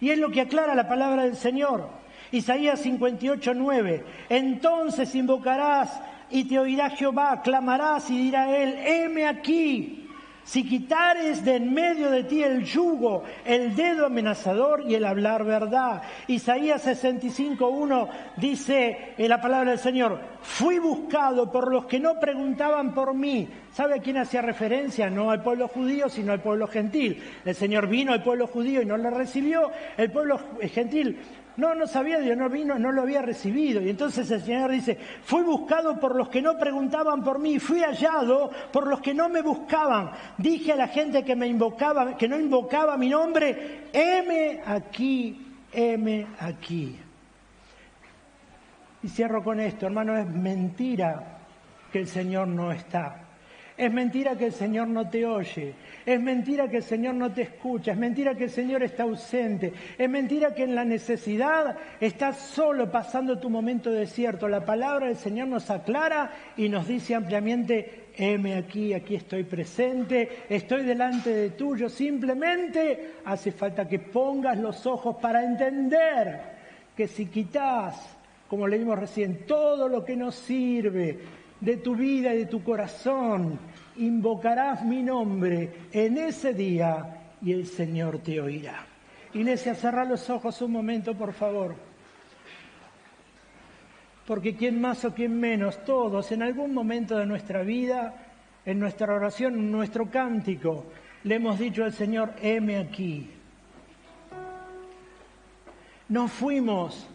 Y es lo que aclara la palabra del Señor. Isaías 58, 9. Entonces invocarás y te oirá Jehová, clamarás y dirá él, heme aquí. Si quitares de en medio de ti el yugo, el dedo amenazador y el hablar verdad. Isaías 65, 1 dice en la palabra del Señor, fui buscado por los que no preguntaban por mí. ¿Sabe a quién hacía referencia? No al pueblo judío, sino al pueblo gentil. El Señor vino al pueblo judío y no lo recibió. El pueblo gentil no sabía, Dios no vino, no lo había recibido. Y entonces el Señor dice, fui buscado por los que no preguntaban por mí, fui hallado por los que no me buscaban. Dije a la gente que me invocaba, que no invocaba mi nombre, heme aquí, heme aquí. Y cierro con esto, hermano, es mentira que el Señor no está. Es mentira que el Señor no te oye, es mentira que el Señor no te escucha, es mentira que el Señor está ausente, es mentira que en la necesidad estás solo pasando tu momento desierto. La palabra del Señor nos aclara y nos dice ampliamente, heme aquí, aquí estoy presente, estoy delante de tuyo, simplemente hace falta que pongas los ojos para entender que si quitas, como leímos recién, todo lo que nos sirve de tu vida y de tu corazón, invocarás mi nombre en ese día y el Señor te oirá. Iglesia, cerrá los ojos un momento, por favor. Porque quién más o quién menos, todos en algún momento de nuestra vida, en nuestra oración, en nuestro cántico, le hemos dicho al Señor, heme aquí. No fuimos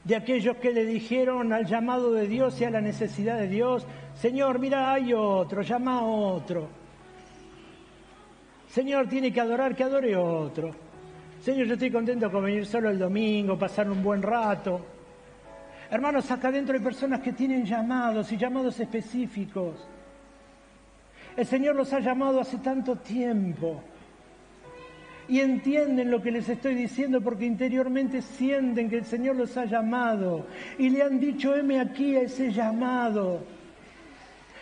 de aquellos que le dijeron al llamado de Dios y a la necesidad de Dios, Señor, mira, hay otro, llama a otro. Señor, tiene que adorar, que adore otro. Señor, yo estoy contento con venir solo el domingo, pasar un buen rato. Hermanos, acá adentro hay personas que tienen llamados y llamados específicos. El Señor los ha llamado hace tanto tiempo. y entienden lo que les estoy diciendo porque interiormente sienten que el Señor los ha llamado y le han dicho, heme aquí a ese llamado.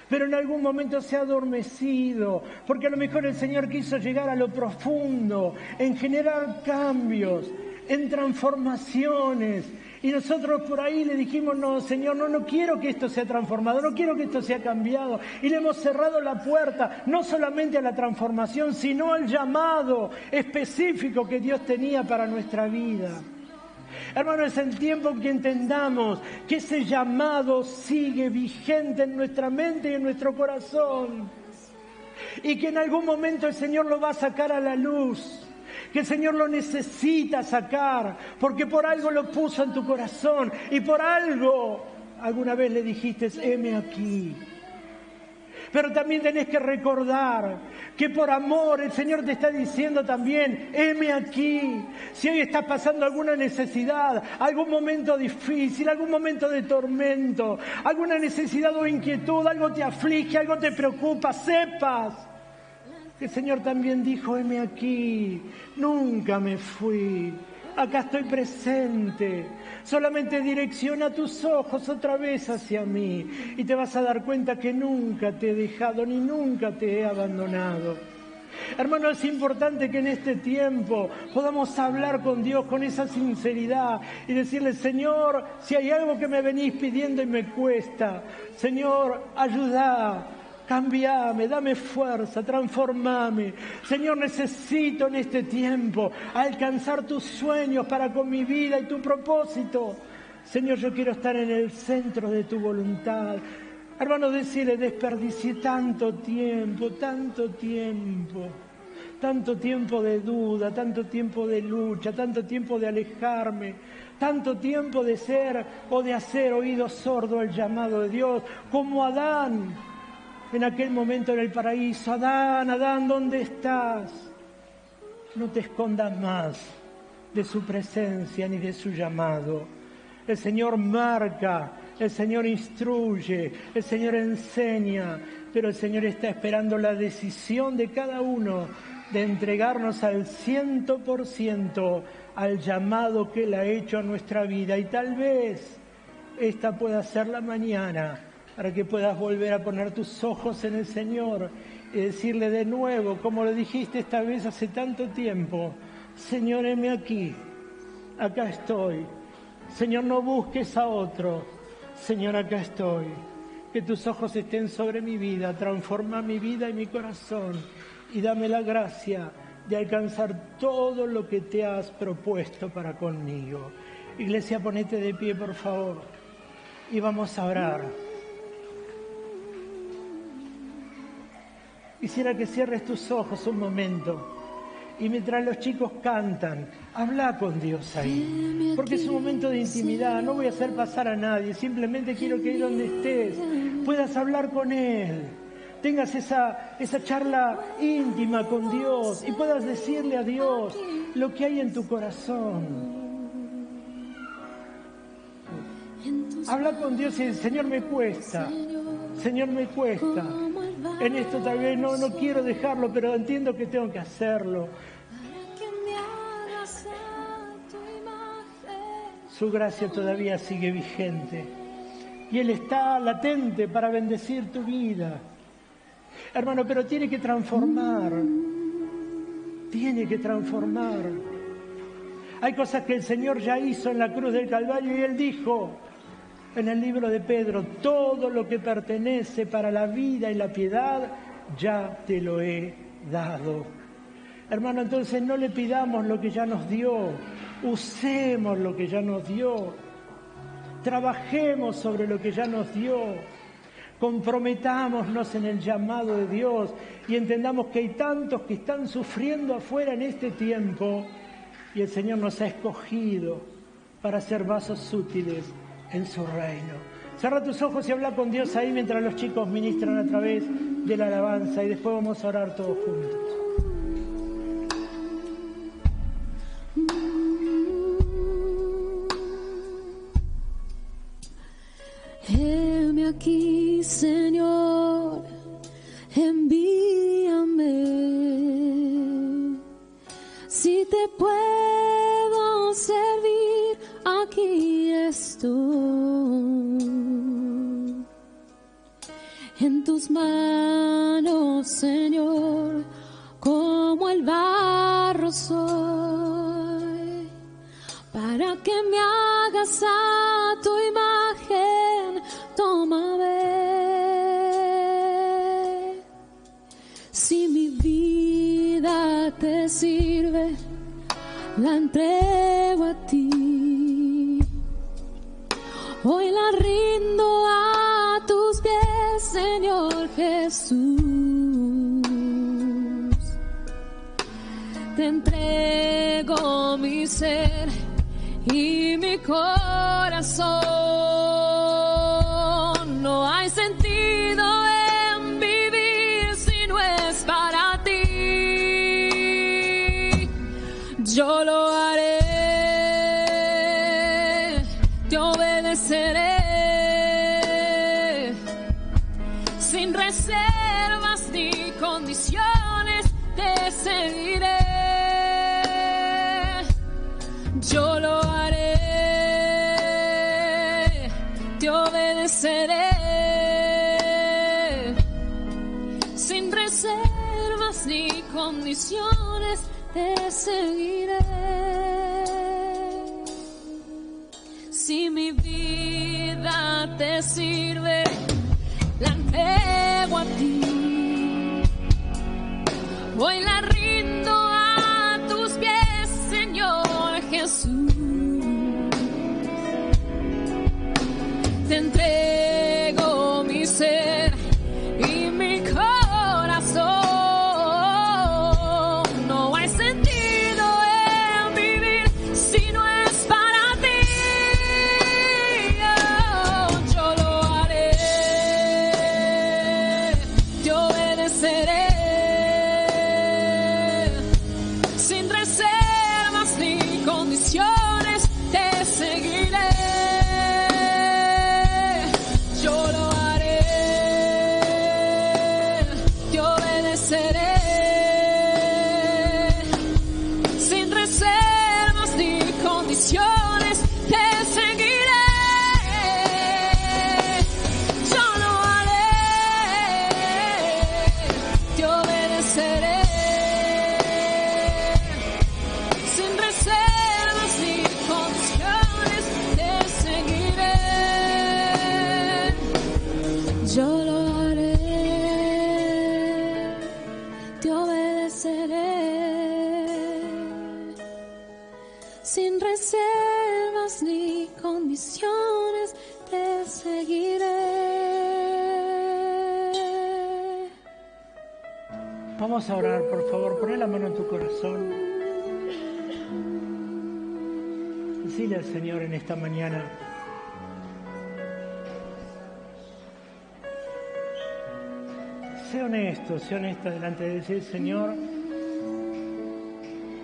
Pero en algún momento se ha adormecido, porque a lo mejor el Señor quiso llegar a lo profundo, en generar cambios, en transformaciones. Y nosotros por ahí le dijimos, no, Señor, no quiero que esto sea transformado, no quiero que esto sea cambiado. Y le hemos cerrado la puerta, no solamente a la transformación, sino al llamado específico que Dios tenía para nuestra vida. Hermano, es el tiempo en que entendamos que ese llamado sigue vigente en nuestra mente y en nuestro corazón. Y que en algún momento el Señor lo va a sacar a la luz. Que el Señor lo necesita sacar, porque por algo lo puso en tu corazón y por algo alguna vez le dijiste, heme aquí. Pero también tenés que recordar que por amor el Señor te está diciendo también, heme aquí. Si hoy estás pasando alguna necesidad, algún momento difícil, algún momento de tormento, alguna necesidad o inquietud, algo te aflige, algo te preocupa, sepas que el Señor también dijo, heme aquí, nunca me fui, acá estoy presente. Solamente direcciona tus ojos otra vez hacia mí y te vas a dar cuenta que nunca te he dejado ni nunca te he abandonado. Hermano, es importante que en este tiempo podamos hablar con Dios con esa sinceridad y decirle, Señor, si hay algo que me venís pidiendo y me cuesta, Señor, ayuda. Cambiame, dame fuerza, transformame. Señor, necesito en este tiempo alcanzar tus sueños para con mi vida y tu propósito. Señor, yo quiero estar en el centro de tu voluntad. Hermano, decirle, desperdicié tanto tiempo de duda, tanto tiempo de lucha, tanto tiempo de alejarme, tanto tiempo de ser o de hacer oído sordo al llamado de Dios, como Adán. En aquel momento en el paraíso, Adán, ¿dónde estás? No te escondas más de su presencia ni de su llamado. El Señor marca, el Señor instruye, el Señor enseña, pero el Señor está esperando la decisión de cada uno de entregarnos al 100% al llamado que Él ha hecho a nuestra vida. Y tal vez esta pueda ser la mañana para que puedas volver a poner tus ojos en el Señor y decirle de nuevo, como lo dijiste esta vez hace tanto tiempo, Señor, heme aquí, acá estoy. Señor, no busques a otro. Señor, acá estoy. Que tus ojos estén sobre mi vida, transforma mi vida y mi corazón y dame la gracia de alcanzar todo lo que te has propuesto para conmigo. Iglesia, ponete de pie, por favor, y vamos a orar. Quisiera que cierres tus ojos un momento y mientras los chicos cantan, habla con Dios ahí, porque es un momento de intimidad, no voy a hacer pasar a nadie, simplemente quiero que ahí donde estés puedas hablar con Él, tengas esa charla íntima con Dios y puedas decirle a Dios lo que hay en tu corazón. Habla con Dios y el Señor me cuesta. En esto tal vez no quiero dejarlo, pero entiendo que tengo que hacerlo. Su gracia todavía sigue vigente y Él está latente para bendecir tu vida. Hermano, pero tiene que transformar. Hay cosas que el Señor ya hizo en la cruz del Calvario y Él dijo en el libro de Pedro, todo lo que pertenece para la vida y la piedad, ya te lo he dado. Hermano, entonces no le pidamos lo que ya nos dio, usemos lo que ya nos dio, trabajemos sobre lo que ya nos dio, comprometámonos en el llamado de Dios y entendamos que hay tantos que están sufriendo afuera en este tiempo y el Señor nos ha escogido para ser vasos útiles en su reino. Cierra tus ojos y habla con Dios ahí mientras los chicos ministran a través de la alabanza y después vamos a orar todos juntos. Heme aquí, Señor, envíame. En tus manos, Señor, como el barro soy, para que me hagas a tu imagen. Tómame. Si mi vida te sirve, la entrego a ti. Hoy la rindo a tus pies, Señor Jesús. Te entrego mi ser y mi corazón. No hay sentido en vivir si no es para ti. Yo lo haré, te obedeceré, sin reservas ni condiciones te seguiré. Yo lo haré, te obedeceré, sin reservas ni condiciones te seguiré. Si mi vida te sirve, la entrego a ti. Hoy la rindo a tus pies, Señor Jesús. Te entrego mi ser y mi corazón. No hay sentido en vivir si no es para ti. Yo lo haré, te obedeceré, sin reservas ni condiciones te seguiré. Yo lo haré, te obedeceré, sin reservas ni condiciones te seguiré. Yo lo haré, te obedeceré, sin reservas ni condiciones te seguiré. Yo lo haré, te obedeceré, sin reservas ni condiciones te seguiré. Vamos a orar, por favor, poné la mano en tu corazón. Decile al Señor en esta mañana: sé honesto, sé honesta delante de decir, Señor,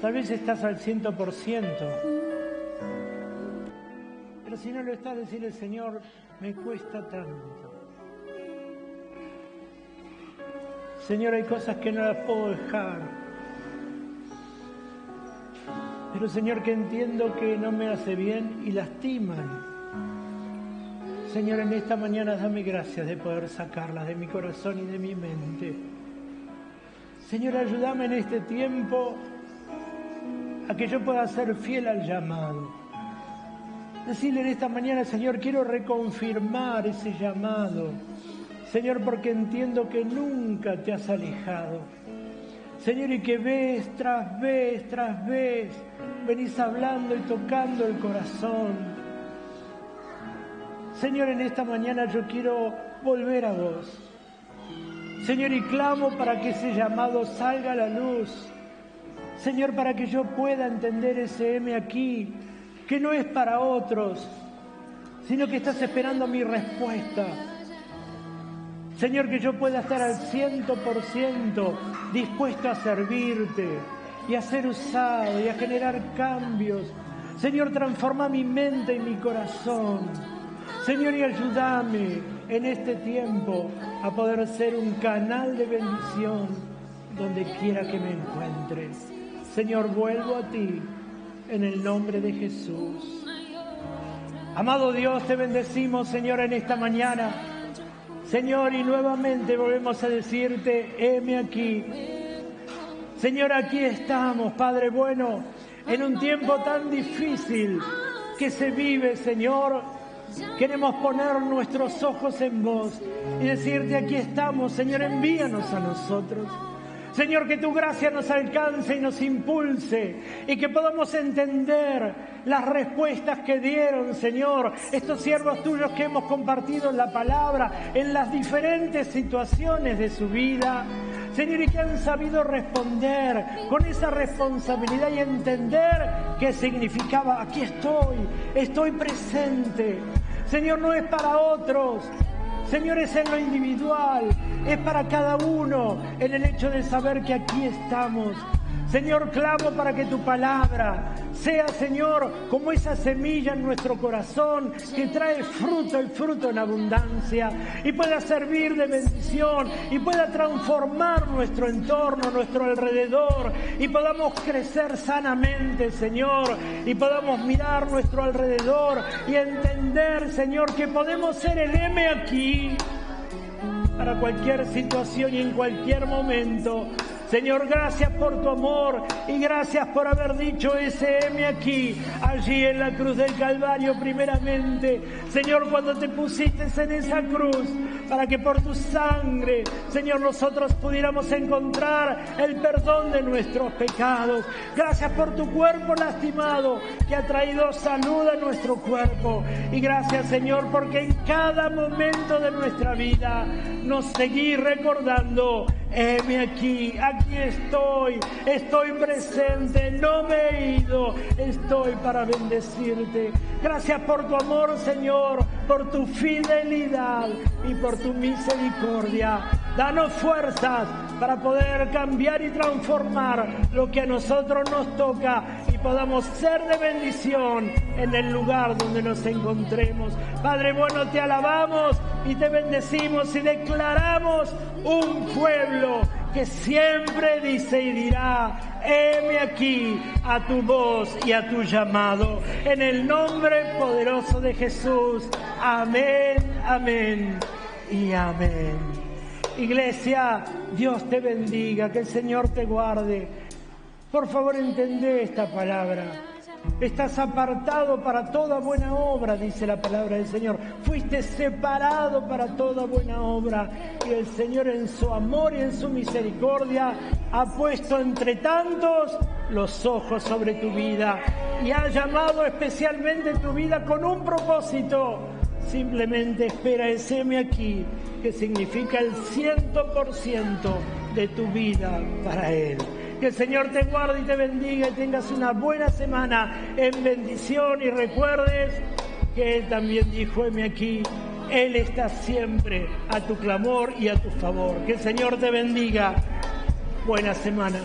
tal vez estás al 100%, pero si no lo estás, decirle, Señor, me cuesta tanto. Señor, hay cosas que no las puedo dejar, pero Señor, que entiendo que no me hace bien y lastiman. Señor, en esta mañana dame gracias de poder sacarlas de mi corazón y de mi mente. Señor, ayúdame en este tiempo a que yo pueda ser fiel al llamado. Decirle en esta mañana, Señor, quiero reconfirmar ese llamado. Señor, porque entiendo que nunca te has alejado. Señor, y que vez tras vez tras vez venís hablando y tocando el corazón. Señor, en esta mañana yo quiero volver a vos. Señor, y clamo para que ese llamado salga a la luz. Señor, para que yo pueda entender ese heme aquí, que no es para otros, sino que estás esperando mi respuesta. Señor, que yo pueda estar al 100% dispuesto a servirte y a ser usado y a generar cambios. Señor, transforma mi mente y mi corazón. Señor, y ayúdame en este tiempo a poder ser un canal de bendición donde quiera que me encuentre. Señor, vuelvo a ti en el nombre de Jesús. Amado Dios, te bendecimos, Señor, en esta mañana. Señor, y nuevamente volvemos a decirte, heme aquí. Señor, aquí estamos, Padre bueno, en un tiempo tan difícil que se vive, Señor. Queremos poner nuestros ojos en vos y decirte, aquí estamos, Señor, envíanos a nosotros. Señor, que tu gracia nos alcance y nos impulse y que podamos entender las respuestas que dieron, Señor, estos siervos tuyos que hemos compartido en la palabra, en las diferentes situaciones de su vida. Señor, y que han sabido responder con esa responsabilidad y entender qué significaba, aquí estoy presente. Señor, no es para otros. Señor, es en lo individual, es para cada uno en el hecho de saber que aquí estamos. Señor, clamo para que tu palabra sea, Señor, como esa semilla en nuestro corazón que trae fruto, el fruto en abundancia, y pueda servir de bendición y pueda transformar nuestro entorno, nuestro alrededor, y podamos crecer sanamente, Señor, y podamos mirar nuestro alrededor y entender, Señor, que podemos ser el heme aquí para cualquier situación y en cualquier momento. Señor, gracias por tu amor y gracias por haber dicho ese heme aquí, allí en la cruz del Calvario primeramente. Señor, cuando te pusiste en esa cruz, para que por tu sangre, Señor, nosotros pudiéramos encontrar el perdón de nuestros pecados. Gracias por tu cuerpo lastimado que ha traído salud a nuestro cuerpo. Y gracias, Señor, porque en cada momento de nuestra vida nos seguís recordando, heme aquí, aquí estoy presente, no me he ido, estoy para bendecirte. Gracias por tu amor, Señor, por tu fidelidad y por tu misericordia. Danos fuerzas para poder cambiar y transformar lo que a nosotros nos toca y podamos ser de bendición en el lugar donde nos encontremos. Padre bueno, te alabamos y te bendecimos y declaramos un pueblo que siempre dice y dirá, heme aquí a tu voz y a tu llamado. En el nombre poderoso de Jesús. Amén, amén y amén. Iglesia, Dios te bendiga, que el Señor te guarde. Por favor, entendé esta palabra. Estás apartado para toda buena obra, dice la palabra del Señor. Fuiste separado para toda buena obra. Y el Señor en su amor y en su misericordia ha puesto entre tantos los ojos sobre tu vida. Y ha llamado especialmente tu vida con un propósito. Simplemente espera ese heme aquí, que significa el 100% de tu vida para Él. Que el Señor te guarde y te bendiga y tengas una buena semana en bendición. Y recuerdes que Él también dijo, heme aquí, Él está siempre a tu clamor y a tu favor. Que el Señor te bendiga. Buena semana.